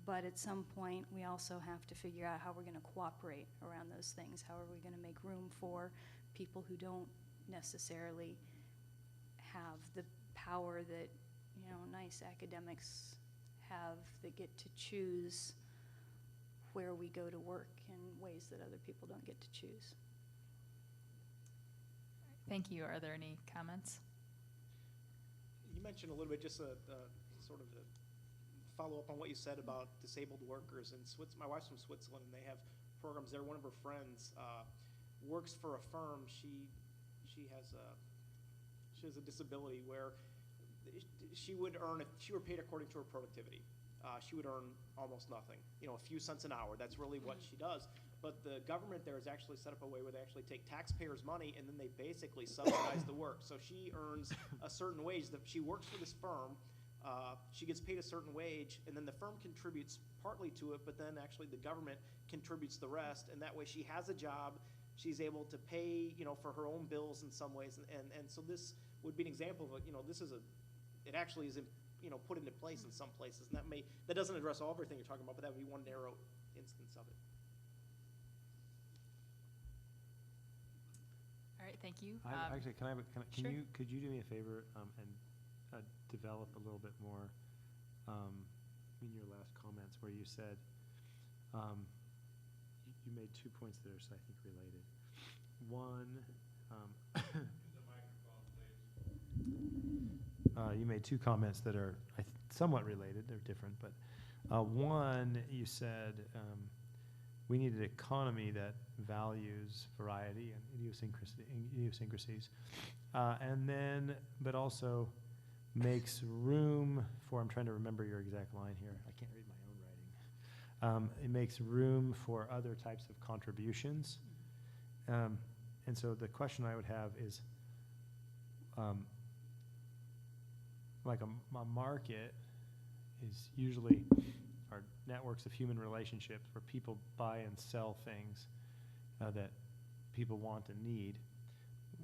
But at some point, we also have to figure out how we're going to cooperate around those things. How are we going to make room for people who don't necessarily have the power that, you know, nice academics have, that get to choose where we go to work in ways that other people don't get to choose. Thank you. Are there any comments? You mentioned a little bit, just a sort of a follow up on what you said about disabled workers. And my wife's from Switzerland, and they have programs there. One of her friends works for a firm. She has a disability where she would earn, if she were paid according to her productivity, she would earn almost nothing. You know, a few cents an hour. That's really what she does. But the government there has actually set up a way where they actually take taxpayers' money and then they basically subsidize the work. So she earns a certain wage. That she works for this firm. She gets paid a certain wage, and then the firm contributes partly to it, but then actually the government contributes the rest, and that way she has a job. She's able to pay, you know, for her own bills in some ways, and so this would be an example of, you know, it actually is, you know, put into place in some places, and that doesn't address everything you're talking about, but that would be one narrow instance of it. All right, thank you. Actually, Sure. could you do me a favor and develop a little bit more in your last comments where you said you made 2 points that are, I think, related. One, you made 2 comments that are somewhat related. They're different, but one, you said we need an economy that values variety and idiosyncrasies, and then, but also makes room for, I'm trying to remember your exact line here. I can't read my own writing. It makes room for other types of contributions. And so the question I would have is, like a market is usually, or networks of human relationships where people buy and sell things that people want and need.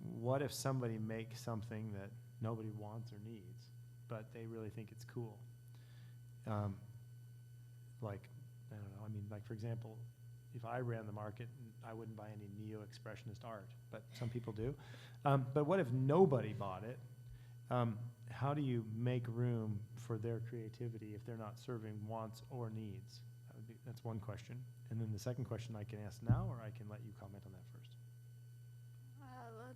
What if somebody makes something that nobody wants or needs, but they really think it's cool? Like, I don't know, I mean, like, for example, if I ran the market, I wouldn't buy any neo-expressionist art, but some people do. But what if nobody bought it? How do you make room for their creativity if they're not serving wants or needs? That's one question. And then the second question I can ask now, or I can let you comment on that first.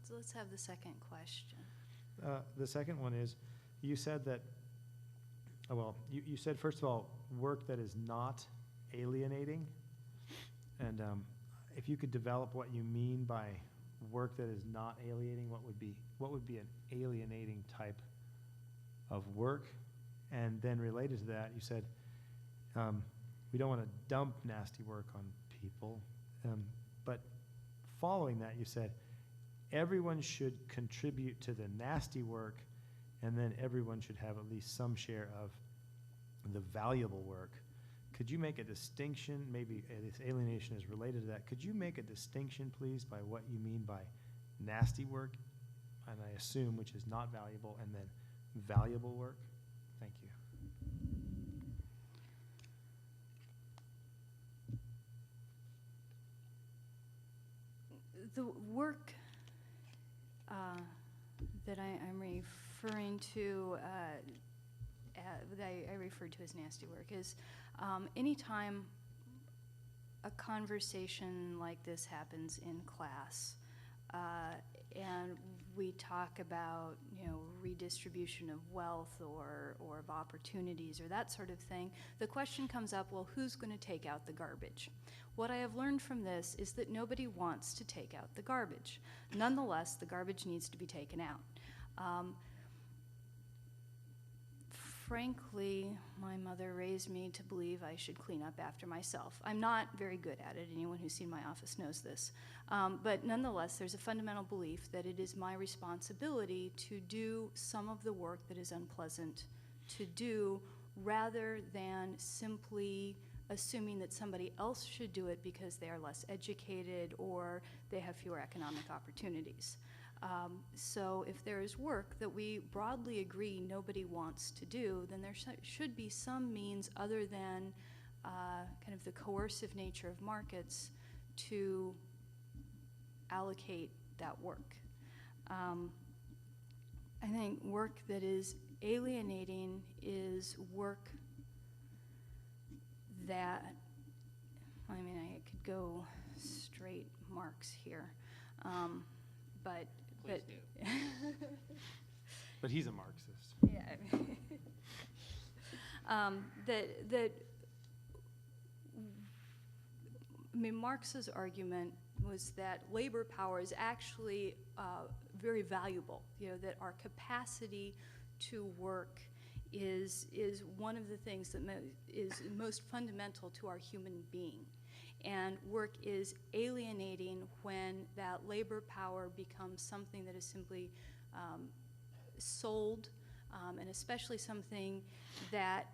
Let's have the second question. The second one is, you said that, you said, first of all, work that is not alienating. And if you could develop what you mean by work that is not alienating, what would be an alienating type of work? And then related to that, you said we don't want to dump nasty work on people. But following that, you said everyone should contribute to the nasty work, and then everyone should have at least some share of the valuable work. Could you make a distinction? Maybe this alienation is related to that. Could you make a distinction, please, by what you mean by nasty work, and I assume which is not valuable, and then valuable work? Thank you. The work that I'm referring to, that I referred to as nasty work, is anytime a conversation like this happens in class, and we talk about, you know, redistribution of wealth or of opportunities or that sort of thing, the question comes up, well, who's going to take out the garbage? What I have learned from this is that nobody wants to take out the garbage. Nonetheless, the garbage needs to be taken out. Frankly, my mother raised me to believe I should clean up after myself. I'm not very good at it. Anyone who's seen my office knows this. But nonetheless, there's a fundamental belief that it is my responsibility to do some of the work that is unpleasant to do, rather than simply assuming that somebody else should do it because they are less educated or they have fewer economic opportunities. So if there is work that we broadly agree nobody wants to do, then there should be some means other than kind of the coercive nature of markets to allocate that work. I think work that is alienating is work that, I mean, I could go straight Marx here, but Please do. But he's a Marxist. yeah, that I mean, Marx's argument was that labor power is actually very valuable. You know, that our capacity to work is one of the things that is most fundamental to our human being. And work is alienating when that labor power becomes something that is simply sold, and especially something that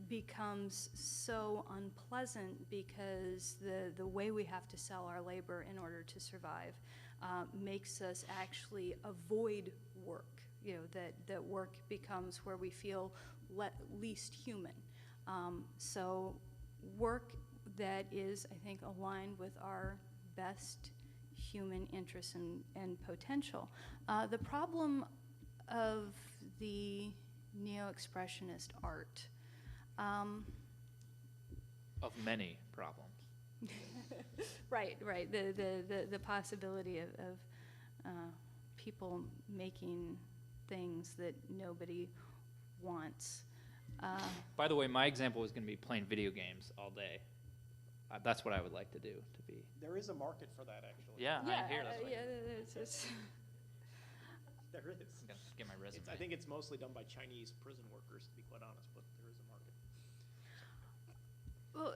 becomes so unpleasant because the way we have to sell our labor in order to survive makes us actually avoid work. You know, that work becomes where we feel least human. So work that is, I think, aligned with our best human interests and potential. The problem of the neo-expressionist art, Of many problems. right, the possibility of people making things that nobody wants. By the way, my example was going to be playing video games all day. That's what I would like to do. To be. There is a market for that, actually. Yeah, I hear that's yeah, what There is. I'm gonna get my resume. I think it's mostly done by Chinese prison workers, to be quite honest, but there is a market. Well,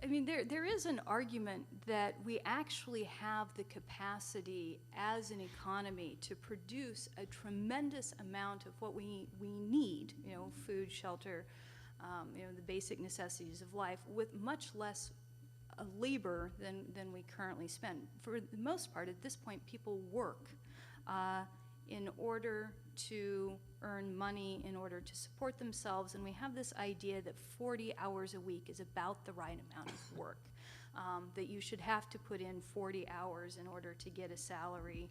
I mean, there is an argument that we actually have the capacity as an economy to produce a tremendous amount of what we need, you know, food, shelter, you know, the basic necessities of life, with much less labor than we currently spend. For the most part, at this point, people work in order to earn money, in order to support themselves, and we have this idea that 40 hours a week is about the right amount of work, that you should have to put in 40 hours in order to get a salary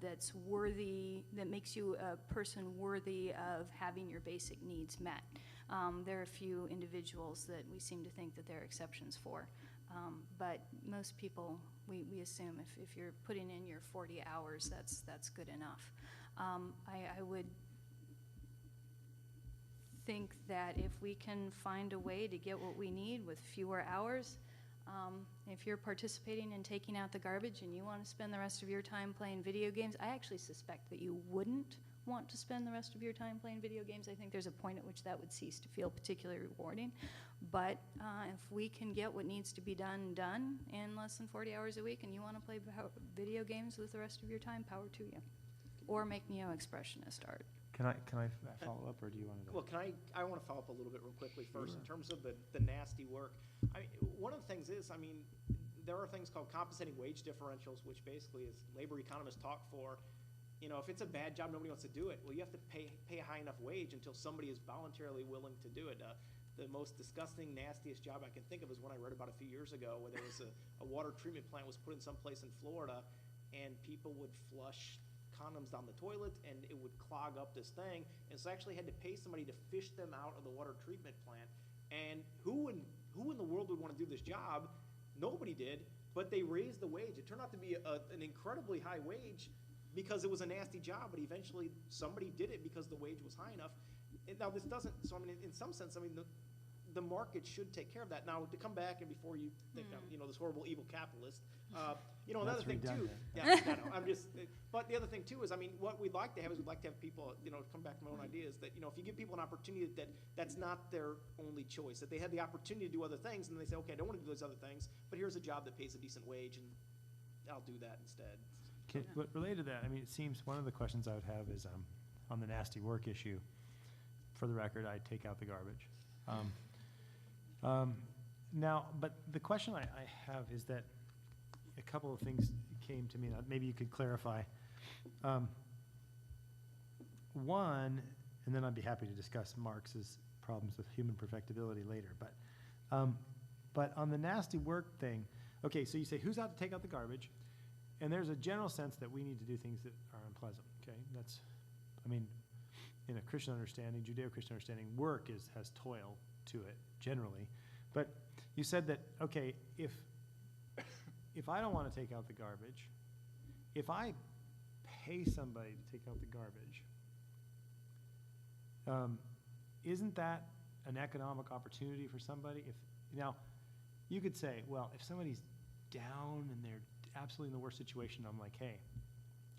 that's worthy, that makes you a person worthy of having your basic needs met. There are a few individuals that we seem to think that there are exceptions for, but most people, we assume if you're putting in your 40 hours, that's good enough. I would think that if we can find a way to get what we need with fewer hours, if you're participating in taking out the garbage and you want to spend the rest of your time playing video games, I actually suspect that you wouldn't want to spend the rest of your time playing video games. I think there's a point at which that would cease to feel particularly rewarding. But if we can get what needs to be done in less than 40 hours a week, and you want to play video games with the rest of your time, power to you. Or make neo-expressionist art. Can I follow up, or do you want to? Well, I want to follow up a little bit real quickly first in terms of the nasty work. I mean, one of the things is, I mean, there are things called compensating wage differentials, which basically is labor economists talk for. You know, if it's a bad job, nobody wants to do it. Well, you have to pay a high enough wage until somebody is voluntarily willing to do it. The most disgusting, nastiest job I can think of is one I read about a few years ago, where there was a water treatment plant was put in some place in Florida, and people would flush condoms down the toilet, and it would clog up this thing, and so I actually had to pay somebody to fish them out of the water treatment plant. And who in the world would want to do this job? Nobody did, but they raised the wage. It turned out to be an incredibly high wage because it was a nasty job, but eventually somebody did it because the wage was high enough. And now this doesn't, so I mean, in some sense, I mean, the market should take care of that. Now, to come back and before you think I'm, you know, this horrible evil capitalist, you know, another thing too. Yeah, I know, I'm just, but the other thing too is, I mean, what we'd like to have is we'd like to have people, you know, come back to my own ideas that, you know, if you give people an opportunity that's not their only choice, that they have the opportunity to do other things, and they say, okay, I don't want to do those other things, but here's a job that pays a decent wage, and I'll do that instead. But related to that, I mean, it seems one of the questions I would have is on the nasty work issue. For the record, I take out the garbage. Now, but the question I have is that a couple of things came to me. Maybe you could clarify. One, and then I'd be happy to discuss Marx's problems with human perfectibility later. But But on the nasty work thing, okay, so you say, who's out to take out the garbage? And there's a general sense that we need to do things that are unpleasant, okay? That's, I mean, in a Christian understanding, Judeo-Christian understanding, work has toil to it, generally. But you said that, okay, if I don't want to take out the garbage, if I pay somebody to take out the garbage, isn't that an economic opportunity for somebody? Now, you could say, well, if somebody's down and they're absolutely in the worst situation, I'm like, hey,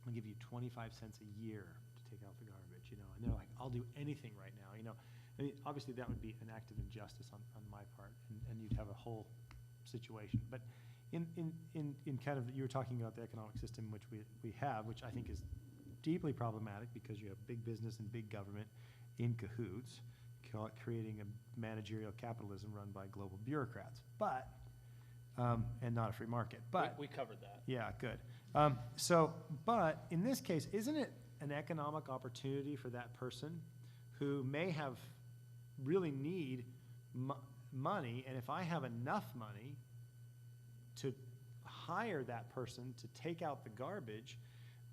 I'll give you 25 cents a year to take out the garbage, and they're like, I'll do anything right now, I mean, obviously that would be an act of injustice on my part, and you'd have a whole situation. But in kind of, you were talking about the economic system which we have, which I think is deeply problematic because you have big business and big government in cahoots, creating a managerial capitalism run by global bureaucrats, but, and not a free market. But we covered that. yeah, good. But in this case, isn't it an economic opportunity for that person who may have really need money, and if I have enough money to hire that person to take out the garbage,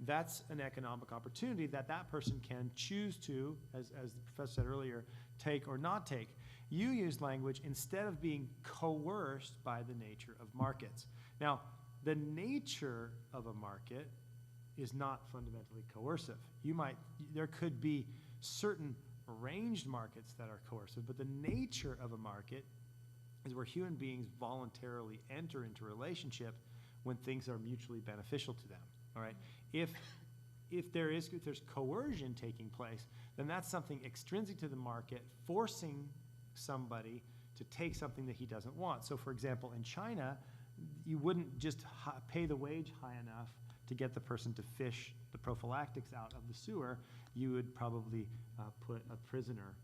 that's an economic opportunity that person can choose to, as the professor said earlier, take or not take. You used language, instead of being coerced by the nature of markets. Now, the nature of a market is not fundamentally coercive. There could be certain arranged markets that are coercive, but the nature of a market is where human beings voluntarily enter into relationship when things are mutually beneficial to them, all right? If there's coercion taking place, then that's something extrinsic to the market, forcing somebody to take something that he doesn't want. So for example, in China, you wouldn't just pay the wage high enough to get the person to fish the prophylactics out of the sewer. You would probably put a prisoner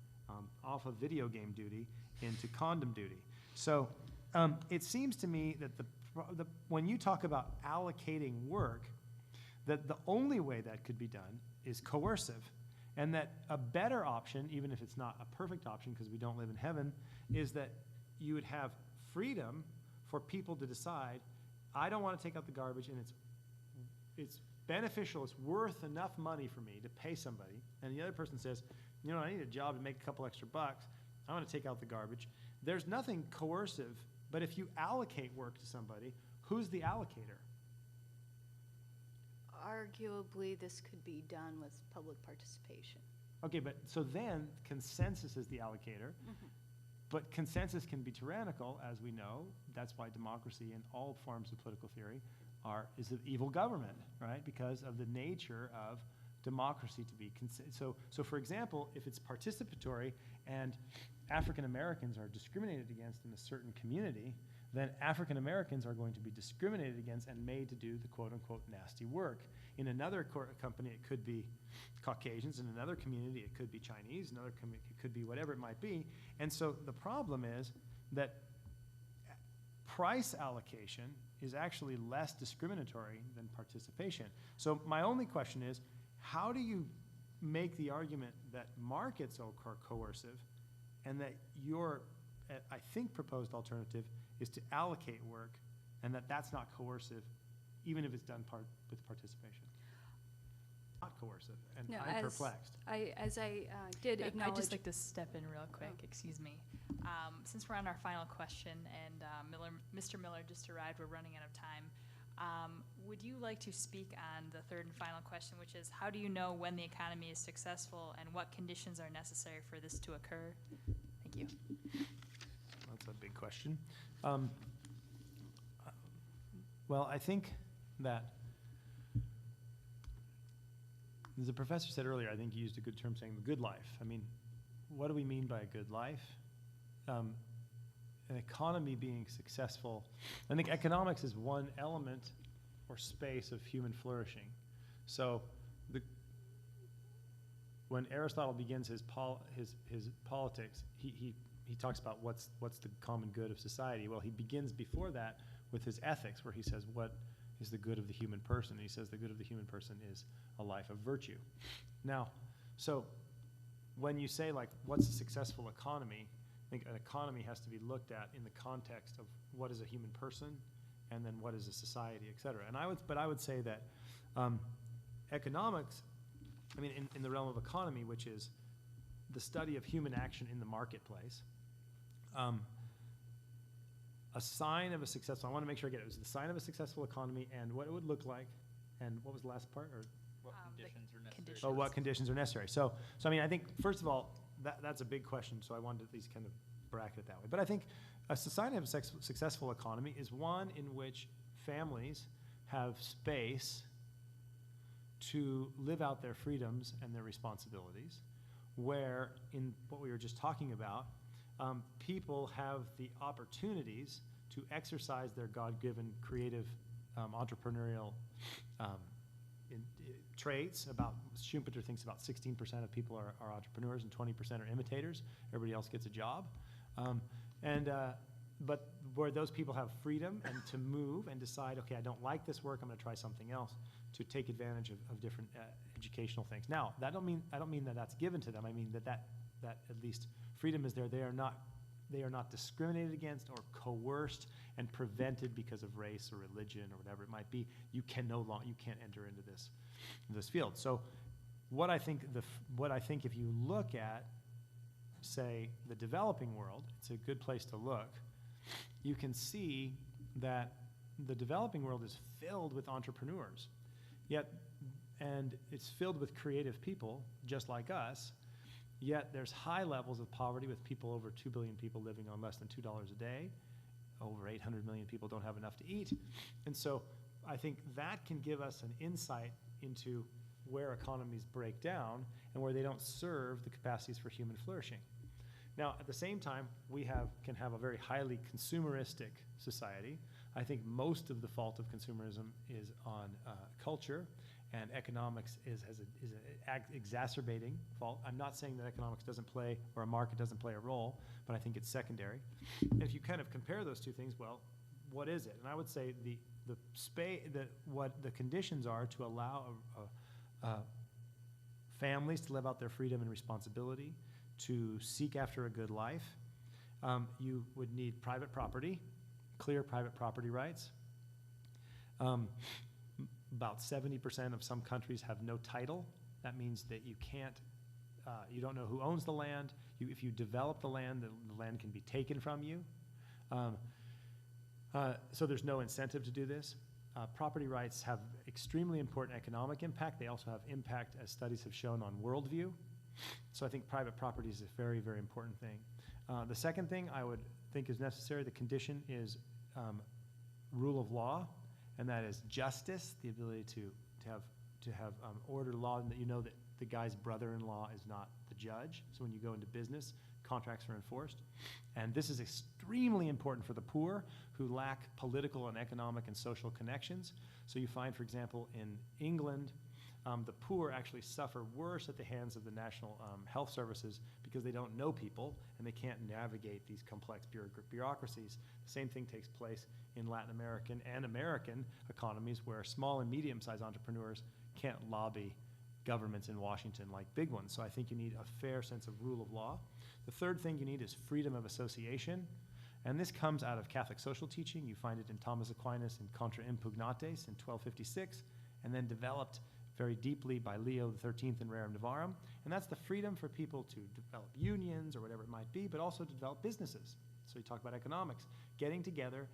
off of video game duty into condom duty. So it seems to me that when you talk about allocating work, that the only way that could be done is coercive, and that a better option, even if it's not a perfect option because we don't live in heaven, is that you would have freedom for people to decide, I don't want to take out the garbage, and it's beneficial, it's worth enough money for me to pay somebody, and the other person says, I need a job to make a couple extra bucks, I want to take out the garbage. There's nothing coercive, but if you allocate work to somebody, who's the allocator? Arguably, this could be done with public participation. Okay, but so then consensus is the allocator, but consensus can be tyrannical, as we know. That's why democracy and all forms of political theory is an evil government, right? Because of the nature of democracy to be so for example, if it's participatory and African Americans are discriminated against in a certain community, then African Americans are going to be discriminated against and made to do the quote-unquote nasty work. In another company, it could be Caucasians. In another community, it could be Chinese. Another community, it could be whatever it might be. And so the problem is that price allocation is actually less discriminatory than participation. So my only question is, how do you make the argument that markets are coercive and that your, I think, proposed alternative is to allocate work, and that's not coercive, even if it's done with participation? Not coercive, and No, I'm perplexed. As I did acknowledge. I'd just like to step in real quick, excuse me. Since we're on our final question and Mr. Miller just arrived, we're running out of time. Would you like to speak on the third and final question, which is, how do you know when the economy is successful and what conditions are necessary for this to occur? Thank you. That's a big question. Well, I think that, as the professor said earlier, I think he used a good term saying the good life. I mean, what do we mean by a good life? An economy being successful, I think economics is one element or space of human flourishing. So when Aristotle begins his politics, he talks about what's the common good of society. Well, he begins before that with his ethics, where he says, what is the good of the human person? And he says the good of the human person is a life of virtue. Now, so when you say, like, what's a successful economy, think an economy has to be looked at in the context of what is a human person, and then what is a society, et cetera. And I would say that economics, I mean, in the realm of economy, which is the study of human action in the marketplace, a sign of a successful, I want to make sure I get it, was the sign of a successful economy and what it would look like, and what was the last part? Or What conditions are necessary? conditions. oh, what conditions are necessary? So I mean, I think, first of all, that's a big question, so I wanted to at least kind of bracket it that way. But I think a sign of a successful economy is one in which families have space to live out their freedoms and their responsibilities, where, in what we were just talking about, people have the opportunities to exercise their God-given creative entrepreneurial traits. Schumpeter thinks about 16% of people are entrepreneurs and 20% are imitators. Everybody else gets a job. But where those people have freedom and to move and decide, okay, I don't like this work, I'm going to try something else, to take advantage of different educational things. Now, I don't mean that that's given to them. I mean that at least freedom is there. They are not discriminated against or coerced and prevented because of race or religion or whatever it might be. You can't enter into this field. So what I think if you look at, say, the developing world, it's a good place to look. You can see that the developing world is filled with entrepreneurs, and it's filled with creative people just like us. Yet there's high levels of poverty with people, over 2 billion people living on less than $2 a day. Over 800 million people don't have enough to eat. And so I think that can give us an insight into where economies break down and where they don't serve the capacities for human flourishing. Now, at the same time, we can have a very highly consumeristic society. I think most of the fault of consumerism is on culture, and economics is an exacerbating fault. I'm not saying that economics doesn't play, or a market doesn't play a role, but I think it's secondary. And if you kind of compare those two things, well, what is it? And I would say what the conditions are to allow families to live out their freedom and responsibility, to seek after a good life. You would need private property, clear private property rights. About 70% of some countries have no title. That means that you don't know who owns the land. If you develop the land can be taken from you. So there's no incentive to do this. Property rights have extremely important economic impact. They also have impact, as studies have shown, on worldview. So I think private property is a very, very important thing. The second thing I would think is necessary, the condition, is rule of law, and that is justice, the ability to have order, law, and that you know that the guy's brother-in-law is not the judge. So when you go into business, contracts are enforced. And this is extremely important for the poor who lack political and economic and social connections. So you find, for example, in England, the poor actually suffer worse at the hands of the national health services because they don't know people and they can't navigate these complex bureaucracies. The same thing takes place in Latin American and American economies, where small and medium-sized entrepreneurs can't lobby governments in Washington like big ones. So I think you need a fair sense of rule of law. The third thing you need is freedom of association. And this comes out of Catholic social teaching. You find it in Thomas Aquinas in Contra Impugnates in 1256, and then developed very deeply by Leo XIII in Rerum Novarum. And that's the freedom for people to develop unions or whatever it might be, but also to develop businesses. So you talk about economics, getting together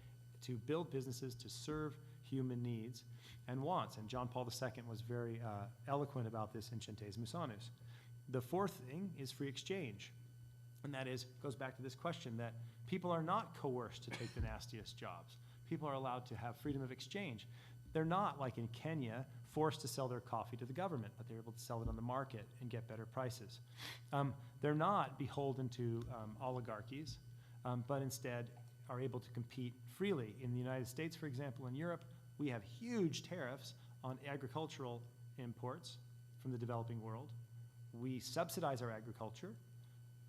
to build businesses to serve human needs and wants. And John Paul II was very eloquent about this in Centesimus Annus. The fourth thing is free exchange. And that goes back to this question that people are not coerced to take the nastiest jobs. People are allowed to have freedom of exchange. They're not, like in Kenya, forced to sell their coffee to the government, but they're able to sell it on the market and get better prices. They're not beholden to oligarchies, but instead are able to compete freely. In the United States, for example, in Europe, we have huge tariffs on agricultural imports from the developing world. We subsidize our agriculture.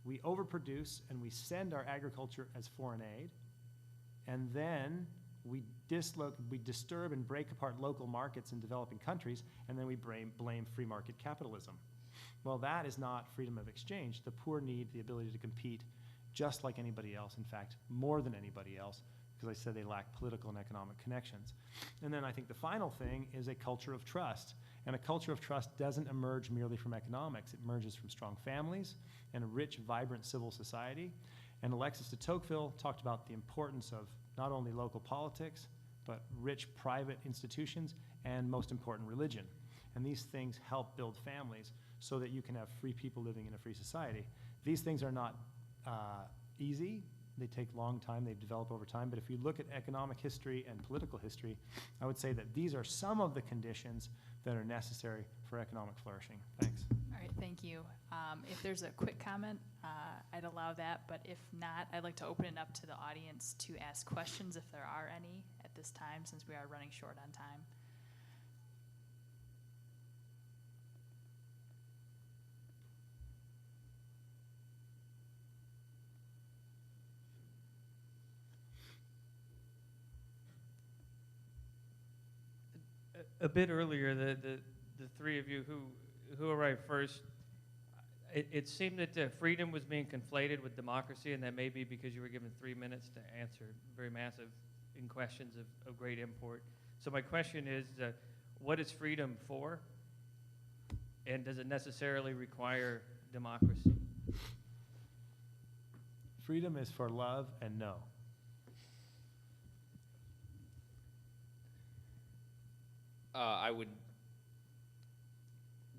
We overproduce and we send our agriculture as foreign aid. And then we disturb and break apart local markets in developing countries, and then we blame free market capitalism. Well, that is not freedom of exchange. The poor need the ability to compete just like anybody else, in fact, more than anybody else, because I said they lack political and economic connections. And then I think the final thing is a culture of trust. And a culture of trust doesn't emerge merely from economics. It emerges from strong families and a rich, vibrant civil society. And Alexis de Tocqueville talked about the importance of not only local politics, but rich private institutions and, most important, religion. And these things help build families so that you can have free people living in a free society. These things are not easy. They take a long time. They've developed over time. But if you look at economic history and political history, I would say that these are some of the conditions that are necessary for economic flourishing. Thanks. All right, thank you. If there's a quick comment, I'd allow that, but if not, I'd like to open it up to the audience to ask questions if there are any at this time, since we are running short on time. A bit earlier, the three of you who arrived first, it seemed that freedom was being conflated with democracy, and that may be because you were given 3 minutes to answer very massive in questions of great import. So my question is, what is freedom for? And does it necessarily require democracy? Freedom is for love and no. I would,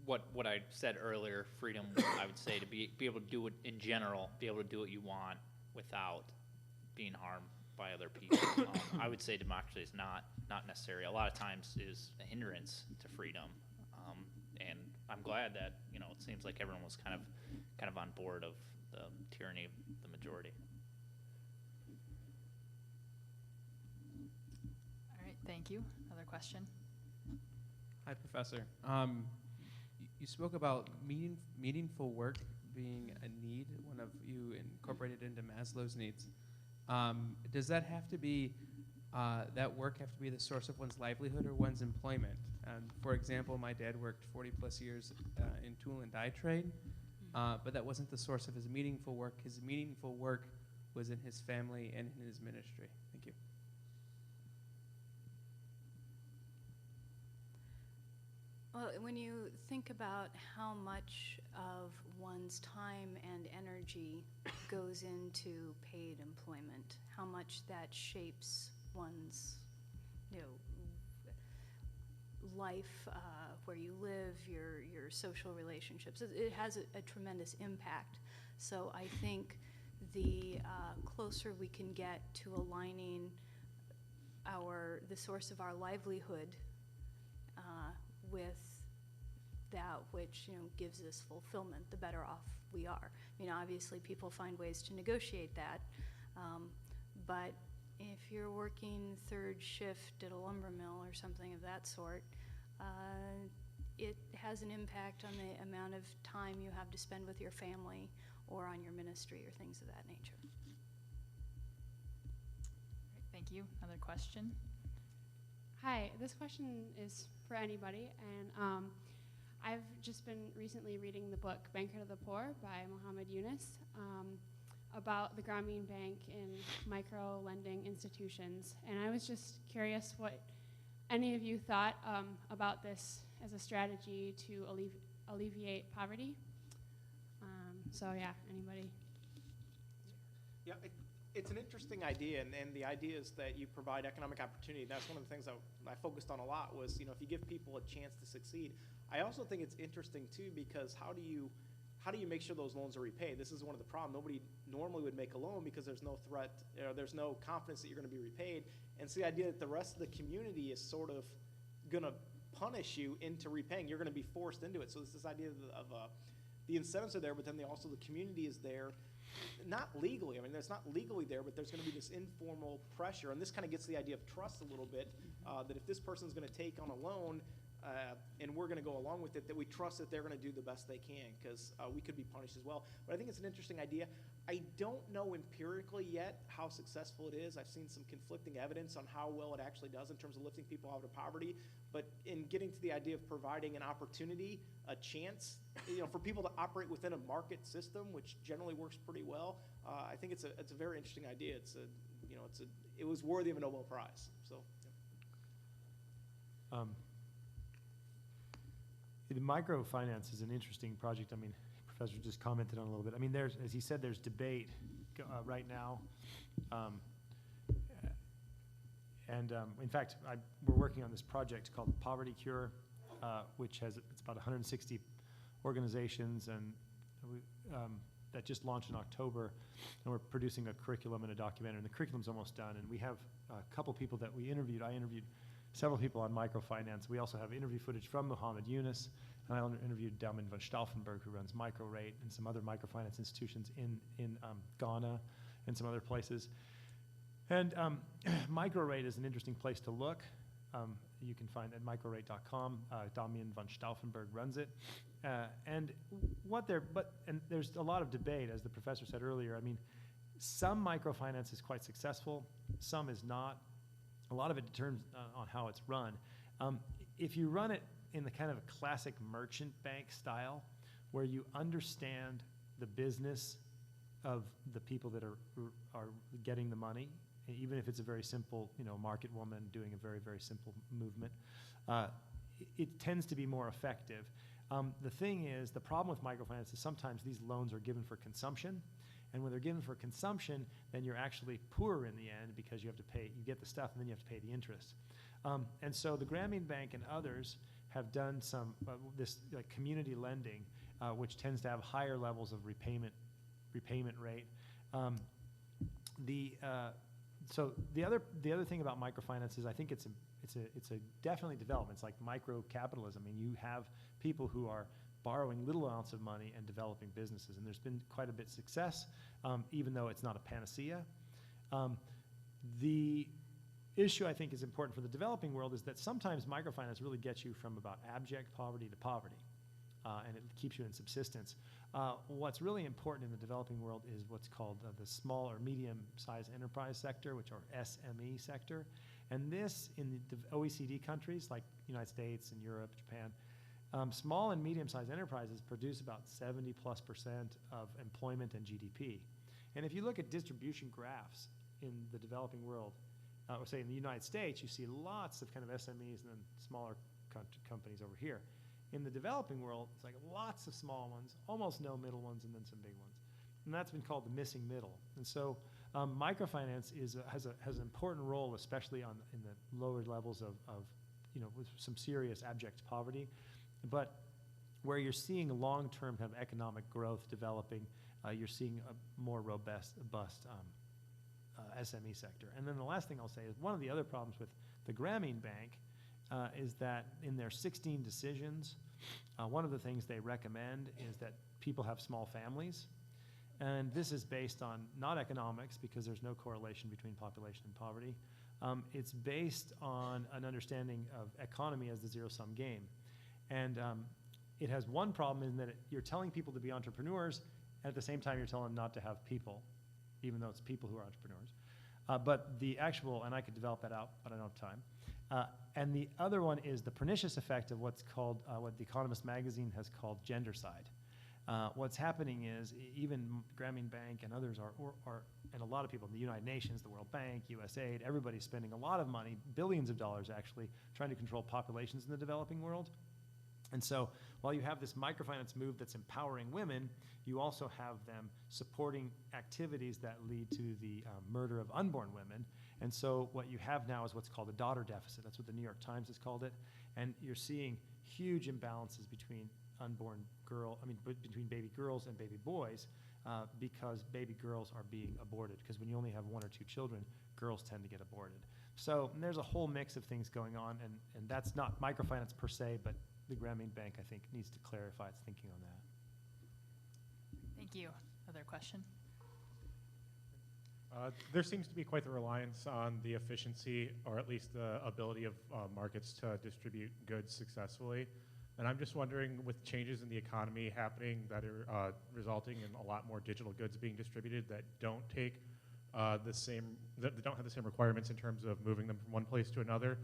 what I said earlier, freedom, I would say to be able to do it in general, be able to do what you want without being harmed by other people. I would say democracy is not necessary. A lot of times is a hindrance to freedom. And I'm glad that, you know, it seems like everyone was kind of on board of the tyranny of the majority. All right, thank you. Another question? Hi, Professor. You spoke about meaningful work being a need, one of you incorporated into Maslow's needs. Does that have to be, that work have to be the source of one's livelihood or one's employment? For example, my dad worked 40 plus years in tool and die trade, but that wasn't the source of his meaningful work. His meaningful work was in his family and in his ministry. Thank you. Well, when you think about how much of one's time and energy goes into paid employment, how much that shapes one's, life, where you live, your social relationships, it has a tremendous impact. So I think the closer we can get to aligning the source of our livelihood with that which gives us fulfillment, the better off we are. Obviously people find ways to negotiate that, but if you're working third shift at a lumber mill or something of that sort, it has an impact on the amount of time you have to spend with your family or on your ministry or things of that nature. All right, thank you. Another question? Hi, this question is for anybody, and I've just been recently reading the book Banker to the Poor by Muhammad Yunus about the Grameen Bank and micro-lending institutions, and I was just curious what any of you thought about this as a strategy to alleviate poverty. So yeah, anybody? Yeah, it's an interesting idea, and the idea is that you provide economic opportunity. That's one of the things I focused on a lot was, if you give people a chance to succeed. I also think it's interesting too, because how do you make sure those loans are repaid? This is one of the problems. Nobody normally would make a loan because there's no threat, there's no confidence that you're going to be repaid. And so the idea that the rest of the community is sort of going to punish you into repaying, you're going to be forced into it. So it's this idea of the incentives are there, but then also the community is there. Not legally, it's not legally there, but there's going to be this informal pressure. And this kind of gets to the idea of trust a little bit, that if this person's going to take on a loan, and we're going to go along with it, that we trust that they're going to do the best they can, because we could be punished as well. But I think it's an interesting idea. I don't know empirically yet how successful it is. I've seen some conflicting evidence on how well it actually does in terms of lifting people out of poverty. But in getting to the idea of providing an opportunity, a chance, for people to operate within a market system, which generally works pretty well, I think it's a very interesting idea. It was worthy of a Nobel Prize. So. The microfinance is an interesting project. I mean, Professor just commented on it a little bit. I mean, as he said, there's debate right now. In fact, we're working on this project called Poverty Cure, which it's about 160 organizations, and that just launched in October. And we're producing a curriculum and a documentary, and the curriculum's almost done. And we have a couple people that we interviewed. I interviewed several people on microfinance. We also have interview footage from Muhammad Yunus, and I interviewed Gelman von Stauffenberg, who runs Microrate and some other microfinance institutions in Ghana and some other places. And Microrate is an interesting place to look. You can find it at microrate.com. Damian von Stauffenberg runs it. And there's a lot of debate, as the professor said earlier. I mean, some microfinance is quite successful, some is not. A lot of it determines on how it's run. If you run it in the kind of a classic merchant bank style, where you understand the business of the people that are getting the money, even if it's a very simple, market woman doing a very, very simple movement, it tends to be more effective. The thing is, the problem with microfinance is sometimes these loans are given for consumption. And when they're given for consumption, then you're actually poorer in the end, because you have to pay, you get the stuff and then you have to pay the interest. And so the Grameen Bank and others have done some, this community lending, which tends to have higher levels of repayment rate. So the other thing about microfinance is, I think it's a definitely development. It's like micro capitalism. I mean, you have people who are borrowing little amounts of money and developing businesses, and there's been quite a bit of success, even though it's not a panacea. The issue I think is important for the developing world is that sometimes microfinance really gets you from about abject poverty to poverty, and it keeps you in subsistence. What's really important in the developing world is what's called the small or medium-sized enterprise sector, which are SME sector. And this, in the OECD countries like United States and Europe, Japan, small and medium-sized enterprises produce about 70+% of employment and GDP. And if you look at distribution graphs in the developing world, or say in the United States, you see lots of kind of SMEs and then smaller companies over here. In the developing world, it's like lots of small ones, almost no middle ones, and then some big ones. And that's been called the missing middle. And so microfinance has an important role, especially in the lower levels of with some serious abject poverty. But where you're seeing long-term kind of economic growth developing, you're seeing a more robust SME sector. And then the last thing I'll say is, one of the other problems with the Grameen Bank is that in their 16 decisions, one of the things they recommend is that people have small families. And this is based on not economics, because there's no correlation between population and poverty. It's based on an understanding of economy as the zero-sum game. And it has one problem in that you're telling people to be entrepreneurs, and at the same time you're telling them not to have people, even though it's people who are entrepreneurs. But the actual, and I could develop that out, but I don't have time. And the other one is the pernicious effect of what's called, what The Economist magazine has called gendercide. What's happening is, even Grameen Bank and others and a lot of people in the United Nations, the World Bank, USAID, everybody's spending a lot of money, billions of dollars actually, trying to control populations in the developing world. And so while you have this microfinance move that's empowering women, you also have them supporting activities that lead to the murder of unborn women. And so what you have now is what's called a daughter deficit. That's what the New York Times has called it. And you're seeing huge imbalances between between baby girls and baby boys, because baby girls are being aborted. Because when you only have 1 or 2 children, girls tend to get aborted. So there's a whole mix of things going on, and that's not microfinance per se, but the Grameen Bank, I think, needs to clarify its thinking on that. Thank you. Other question? There seems to be quite the reliance on the efficiency, or at least the ability of markets to distribute goods successfully. And I'm just wondering, with changes in the economy happening that are resulting in a lot more digital goods being distributed that don't take that don't have the same requirements in terms of moving them from one place to another,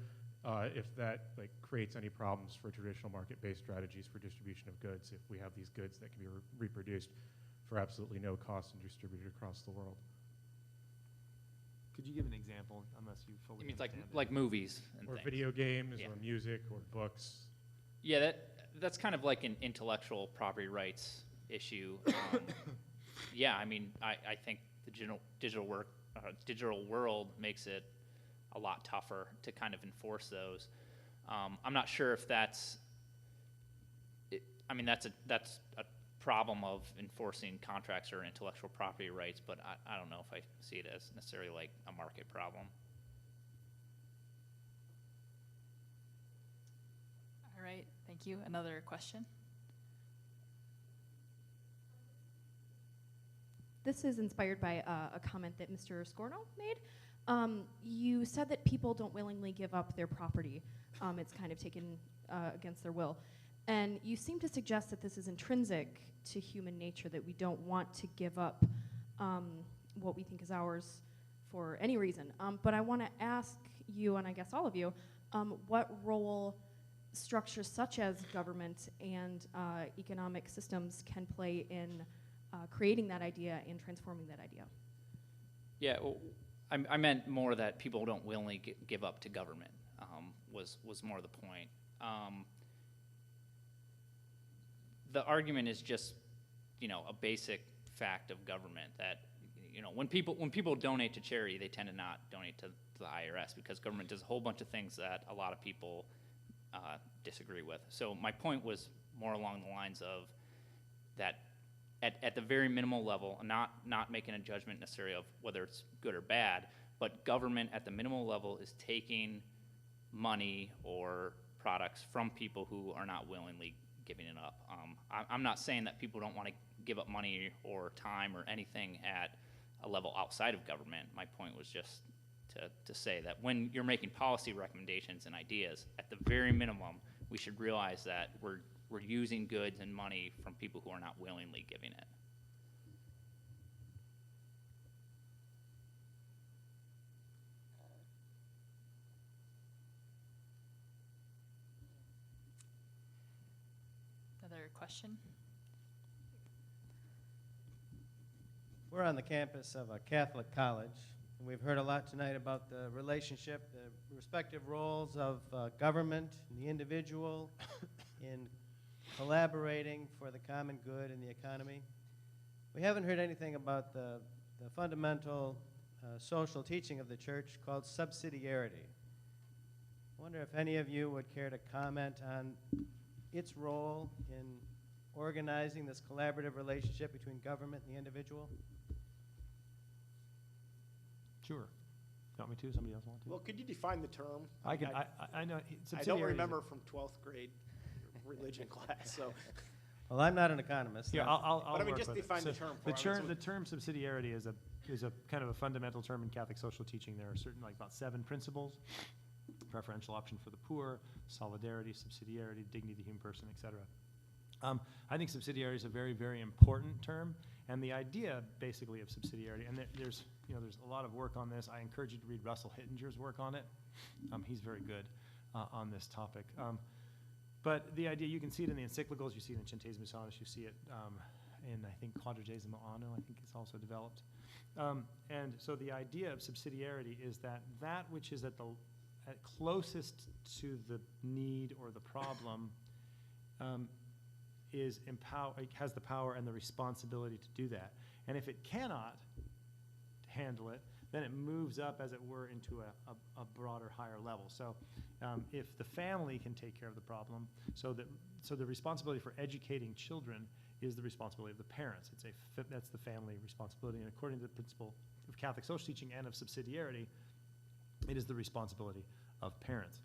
if that creates any problems for traditional market-based strategies for distribution of goods, if we have these goods that can be reproduced for absolutely no cost and distributed across the world. Could you give an example, unless you fully You mean understand it? like movies and Or things? video games, Yeah. or music, or books. Yeah, that's kind of like an intellectual property rights issue. Yeah, I mean, I think the digital world makes it a lot tougher to kind of enforce those. I'm not sure if that's a problem of enforcing contracts or intellectual property rights, but I don't know if I see it as necessarily like a market problem. All right, thank you. Another question? This is inspired by a comment that Mr. Skorup made. You said that people don't willingly give up their property. It's kind of taken against their will. And you seem to suggest that this is intrinsic to human nature, that we don't want to give up what we think is ours for any reason. But I want to ask you, and I guess all of you, what role structures such as government and economic systems can play in creating that idea and transforming that idea? Yeah, well, I meant more that people don't willingly give up to government, was more the point. The argument is just, a basic fact of government that, when people donate to charity, they tend to not donate to the IRS because government does a whole bunch of things that a lot of people disagree with. So my point was more along the lines of that at the very minimal level, not making a judgment necessarily of whether it's good or bad, but government at the minimal level is taking money or products from people who are not willingly giving it up. I'm not saying that people don't want to give up money or time or anything at a level outside of government. My point was just to say that when you're making policy recommendations and ideas, at the very minimum, we should realize that we're using goods and money from people who are not willingly giving it. Another question? We're on the campus of a Catholic college, and we've heard a lot tonight about the relationship, the respective roles of government and the individual in collaborating for the common good in the economy. We haven't heard anything about the fundamental social teaching of the church called subsidiarity. I wonder if any of you would care to comment on its role in organizing this collaborative relationship between government and the individual? Sure. You want me to? Somebody else want to? Well, could you define the term? I know. I don't remember from 12th grade religion class, so. Well, I'm not an economist. Yeah, I'll But I mean, work just with it. define the So term The for me. term subsidiarity is a kind of a fundamental term in Catholic social teaching. There are certain, about 7 principles: preferential option for the poor, solidarity, subsidiarity, dignity of the human person, etc. I think subsidiarity is a very, very important term, and the idea basically of subsidiarity, and there's a lot of work on this. I encourage you to read Russell Hittinger's work on it. He's very good on this topic. But the idea, you can see it in the encyclicals, you see it in Centesimus Annus, you see it in, I think, Quadragesimo Anno, I think it's also developed. And so the idea of subsidiarity is that which is at closest to the need or the problem has the power and the responsibility to do that. And if it cannot handle it, then it moves up, as it were, into a broader, higher level. So if the family can take care of the problem, so the responsibility for educating children is the responsibility of the parents. That's the family responsibility. And according to the principle of Catholic social teaching and of subsidiarity, it is the responsibility of parents.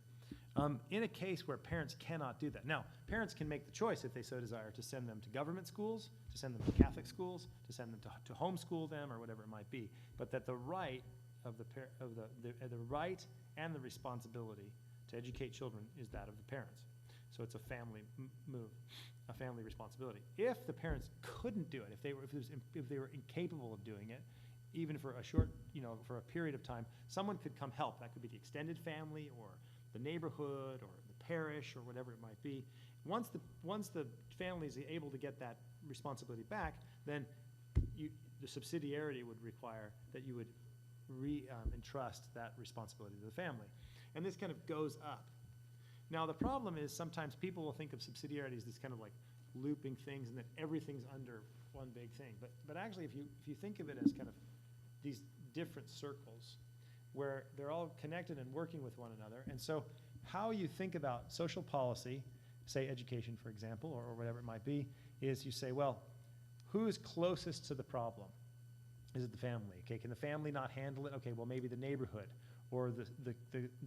in a case where parents cannot do that. Now, parents can make the choice, if they so desire, to send them to government schools, to send them to Catholic schools, to send them to homeschool them, or whatever it might be. But that the right of the right and the responsibility to educate children is that of the parents. So it's a family move, a family responsibility. If the parents couldn't do it, if they were incapable of doing it, even for a short, for a period of time, someone could come help. That could be the extended family or the neighborhood or the parish or whatever it might be. Once the family is able to get that responsibility back, then the subsidiarity would require that you would entrust that responsibility to the family. And this kind of goes up. Now, the problem is sometimes people will think of subsidiarity as this kind of like looping things and that everything's under one big thing. But actually, if you think of it as kind of these different circles where they're all connected and working with one another. And so how you think about social policy, say education, for example, or whatever it might be, is you say, well, who is closest to the problem? Is it the family? Okay, can the family not handle it? Okay, well, maybe the neighborhood or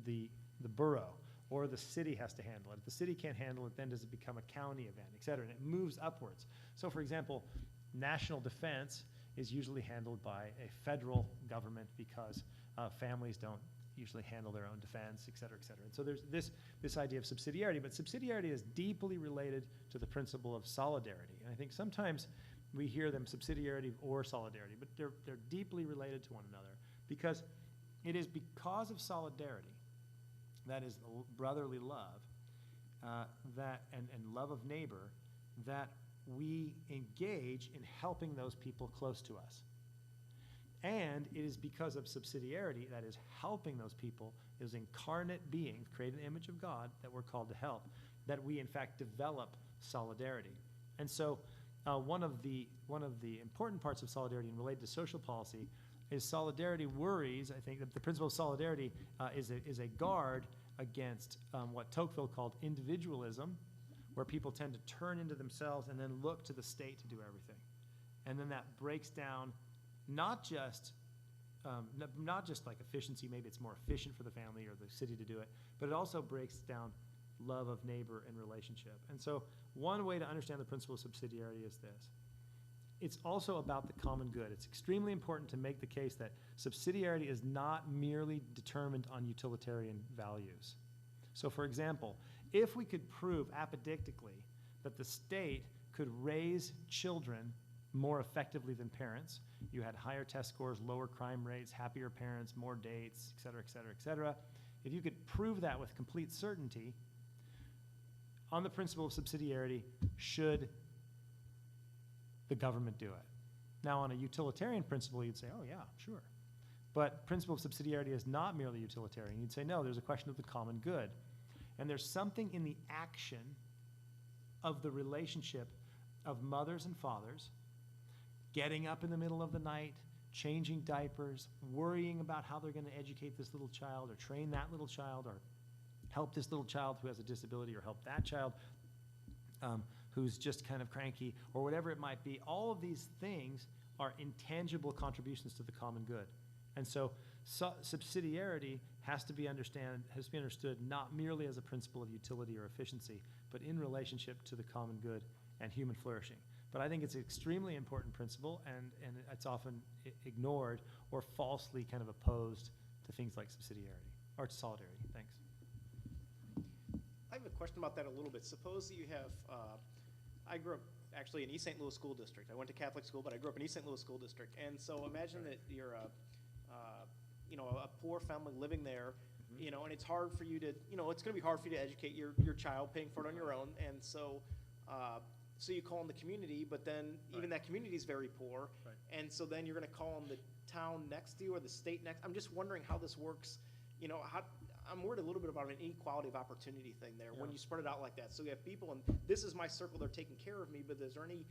the borough or the city has to handle it. If the city can't handle it, then does it become a county event, et cetera? And it moves upwards. So, for example, national defense is usually handled by a federal government because families don't usually handle their own defense, et cetera, et cetera. And so there's this idea of subsidiarity, but subsidiarity is deeply related to the principle of solidarity. And I think sometimes we hear them subsidiarity or solidarity, but they're deeply related to one another because it is because of solidarity, that is brotherly love, and love of neighbor, that we engage in helping those people close to us. And it is because of subsidiarity, that is helping those people, those incarnate beings, created in the image of God, that we're called to help, that we in fact develop solidarity. And so one of the important parts of solidarity and related to social policy is solidarity worries. I think that the principle of solidarity is a guard against what Tocqueville called individualism, where people tend to turn into themselves and then look to the state to do everything. And then that breaks down not just like efficiency, maybe it's more efficient for the family or the city to do it, but it also breaks down love of neighbor and relationship. And so one way to understand the principle of subsidiarity is this. It's also about the common good. It's extremely important to make the case that subsidiarity is not merely determined on utilitarian values. So for example, if we could prove apodictically that the state could raise children more effectively than parents, you had higher test scores, lower crime rates, happier parents, more dates, et cetera, et cetera, et cetera. If you could prove that with complete certainty, on the principle of subsidiarity, should the government do it? Now, on a utilitarian principle, you'd say, oh yeah, sure. But principle of subsidiarity is not merely utilitarian. You'd say, no, there's a question of the common good. And there's something in the action of the relationship of mothers and fathers getting up in the middle of the night, changing diapers, worrying about how they're going to educate this little child or train that little child or help this little child who has a disability or help that child who's just kind of cranky or whatever it might be. All of these things are intangible contributions to the common good. And so subsidiarity has to be understood not merely as a principle of utility or efficiency, but in relationship to the common good and human flourishing. But I think it's an extremely important principle, and it's often ignored or falsely kind of opposed to things like subsidiarity or to solidarity. Thanks. I have a question about that a little bit. Suppose that you have, I grew up actually in East St. Louis School District. I went to Catholic school, but I grew up in East St. Louis School District. And so imagine that you're a poor family living there, and it's hard for you to, it's going to be hard for you to educate your child, paying for it on your own. And so, so you call in the community, but then even that community is very poor. Right. And so then you're going to call in the town next to you or the state next. I'm just wondering how this works. I'm worried a little bit about an inequality of opportunity thing there when you spread it out like that. So you have people, and this is my circle, they're taking care of me, but is there any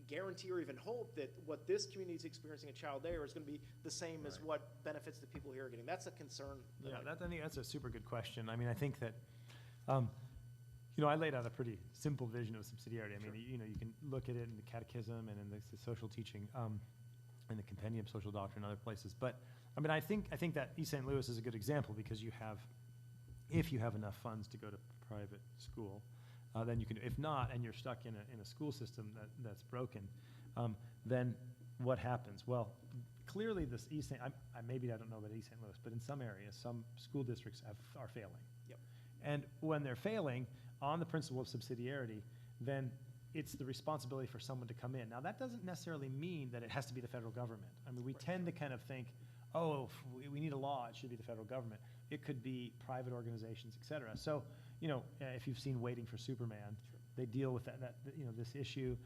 guarantee or even hope that what this community is experiencing a child there is going to be the same as what benefits the people here are getting? That's a concern. I think that's a super good question. I mean, I think that, I laid out a pretty simple vision of subsidiarity. I mean, you can look at it in the catechism and in the social teaching, in the compendium of social doctrine and other places. But I mean, I think that East St. Louis is a good example because you have if you have enough funds to go to private school. Then you can, if not, and you're stuck in a school system that's broken, then what happens? Well, clearly this East St. Maybe I don't know about East St. Louis, but in some areas, some school districts are failing. Yep. And when they're failing on the principle of subsidiarity, then it's the responsibility for someone to come in. Now, that doesn't necessarily mean that it has to be the federal government. I mean, we tend to kind of think, oh, if we need a law, it should be the federal government. It could be private organizations, et cetera. So, if you've seen Waiting for Superman, they deal with this issue.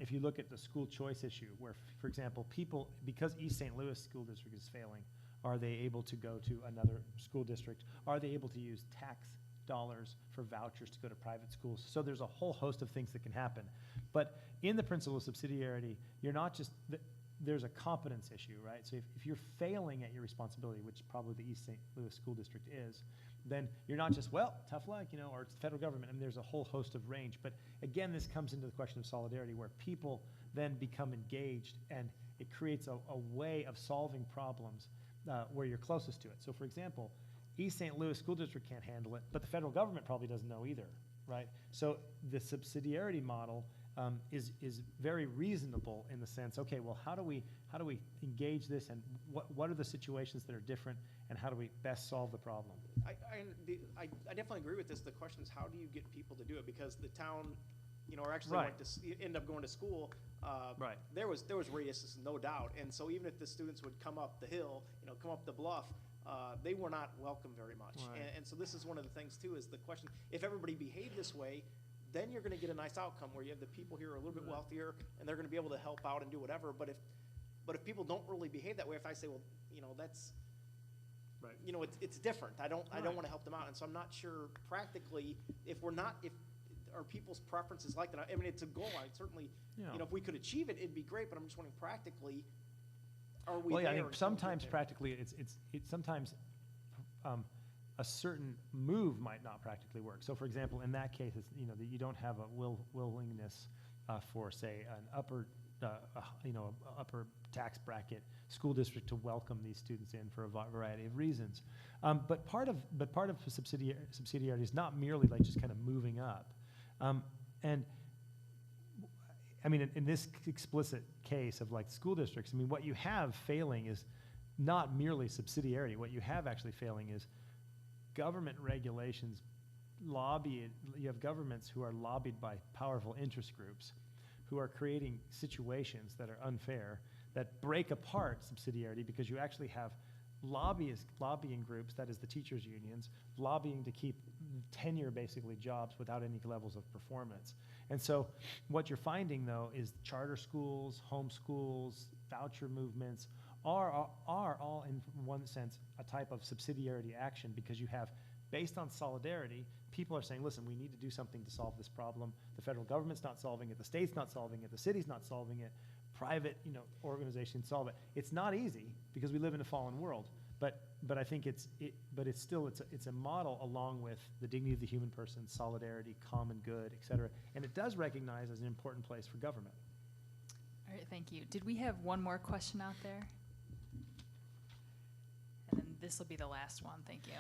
If you look at the school choice issue, where, for example, people, because East St. Louis School District is failing, are they able to go to another school district? Are they able to use tax dollars for vouchers to go to private schools? So there's a whole host of things that can happen. But in the principle of subsidiarity, you're not just, there's a competence issue, right? So if you're failing at your responsibility, which probably the East St. Louis School District is, then you're not just, well, tough luck, or it's the federal government. I mean, there's a whole host of range. But again, this comes into the question of solidarity, where people then become engaged, and it creates a way of solving problems where you're closest to it. So for example, East St. Louis School District can't handle it, but the federal government probably doesn't know either, right? So the subsidiarity model is very reasonable in the sense, okay, well, how do we engage this, and what are the situations that are different, and how do we best solve the problem? I definitely agree with this. The question is, how do you get people to do it? Because the town, or actually Right. end up going to school. Right. There was racism, no doubt. And so even if the students would come up the hill, come up the bluff, they were not welcome very much. Right. And so this is one of the things too, is the question, if everybody behaved this way, then you're going to get a nice outcome where you have the people here who are a little bit wealthier, and they're going to be able to help out and do whatever. But if people don't really behave that way, if I say, well, that's, Right. it's different. I don't Right. want to help them out. And so I'm not sure practically if are people's preferences like that. I mean, it's a goal. I certainly, Yeah. if we could achieve it, it'd be great. But I'm just wondering practically, are we Well, yeah, I there? think or can we get sometimes there? practically, it's sometimes a certain move might not practically work. So, for example, in that case, it's, that you don't have a willingness for, say, an upper tax bracket school district to welcome these students in for a variety of reasons. But part of subsidiarity is not merely like just kind of moving up. And I mean, in this explicit case of like school districts, I mean, what you have failing is not merely subsidiarity. What you have actually failing is government regulations. You have governments who are lobbied by powerful interest groups who are creating situations that are unfair, that break apart subsidiarity, because you actually have lobbying groups, that is the teachers' unions, lobbying to keep tenure, basically, jobs without any levels of performance. And so what you're finding, though, is charter schools, home schools, voucher movements are all, in one sense, a type of subsidiarity action, because you have, based on solidarity, people are saying, listen, we need to do something to solve this problem. The federal government's not solving it, the state's not solving it, the city's not solving it, private organizations solve it. It's not easy, because we live in a fallen world, but I think it's a model along with the dignity of the human person, solidarity, common good, et cetera, and it does recognize as an important place for government. All right, thank you. Did we have one more question out there? And then this will be the last one, thank you.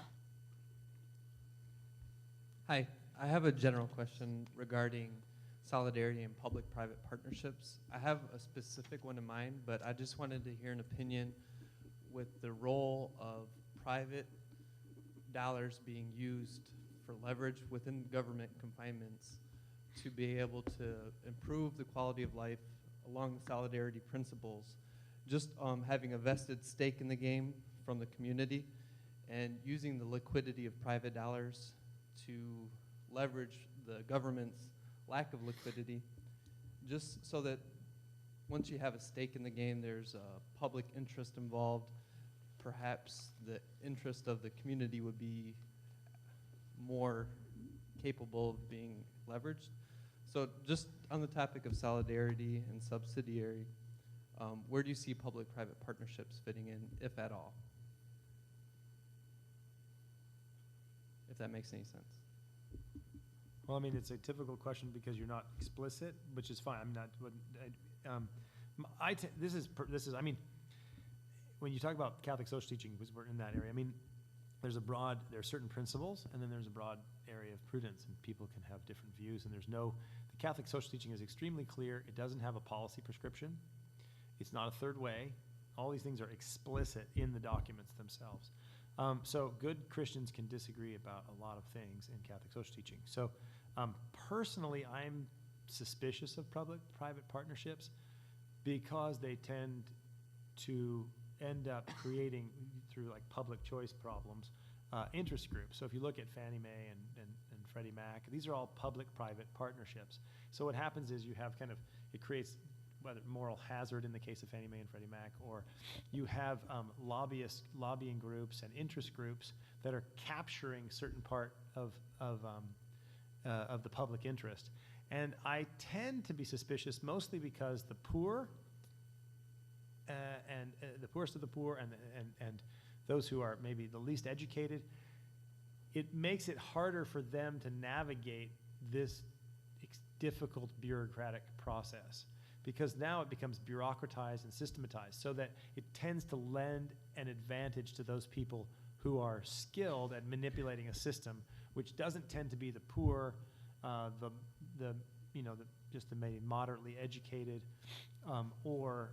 Hi, I have a general question regarding solidarity and public-private partnerships. I have a specific one in mind, but I just wanted to hear an opinion with the role of private dollars being used for leverage within government confinements to be able to improve the quality of life along the solidarity principles, just having a vested stake in the game from the community and using the liquidity of private dollars to leverage the government's lack of liquidity, just so that once you have a stake in the game, there's a public interest involved. Perhaps the interest of the community would be more capable of being leveraged. So just on the topic of solidarity and subsidiary, where do you see public-private partnerships fitting in, if at all? If that makes any sense. Well, I mean, it's a difficult question because you're not explicit, which is fine. I'm not. This is. I mean, when you talk about Catholic social teaching, we're in that area. I mean, there are certain principles, and then there's a broad area of prudence, and people can have different views, and the Catholic social teaching is extremely clear. It doesn't have a policy prescription. It's not a third way. All these things are explicit in the documents themselves. So good Christians can disagree about a lot of things in Catholic social teaching. So personally, I'm suspicious of public-private partnerships because they tend to end up creating, through like public choice problems, interest groups. So if you look at Fannie Mae and Freddie Mac, these are all public-private partnerships. So what happens is you have it creates whether moral hazard in the case of Fannie Mae and Freddie Mac, or you have lobbying groups and interest groups that are capturing certain part of the public interest. And I tend to be suspicious mostly because the poor and the poorest of the poor and those who are maybe the least educated, it makes it harder for them to navigate this difficult bureaucratic process, because now it becomes bureaucratized and systematized, so that it tends to lend an advantage to those people who are skilled at manipulating a system, which doesn't tend to be the poor, just the maybe moderately educated, or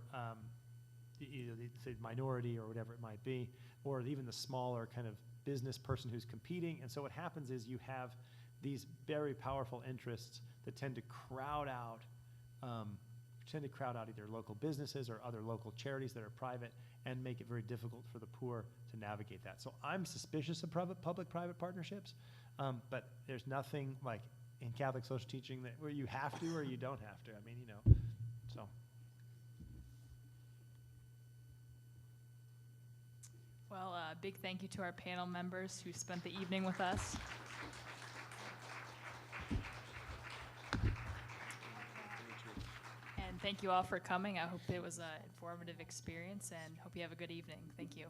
either the minority or whatever it might be, or even the smaller kind of business person who's competing. And so what happens is you have these very powerful interests that tend to crowd out either local businesses or other local charities that are private, and make it very difficult for the poor to navigate that. So I'm suspicious of public-private partnerships, but there's nothing like in Catholic social teaching where you have to or you don't have to. I mean, so. Well, a big thank you to our panel members who spent the evening with us. And thank you all for coming. I hope it was an informative experience, and hope you have a good evening. Thank you.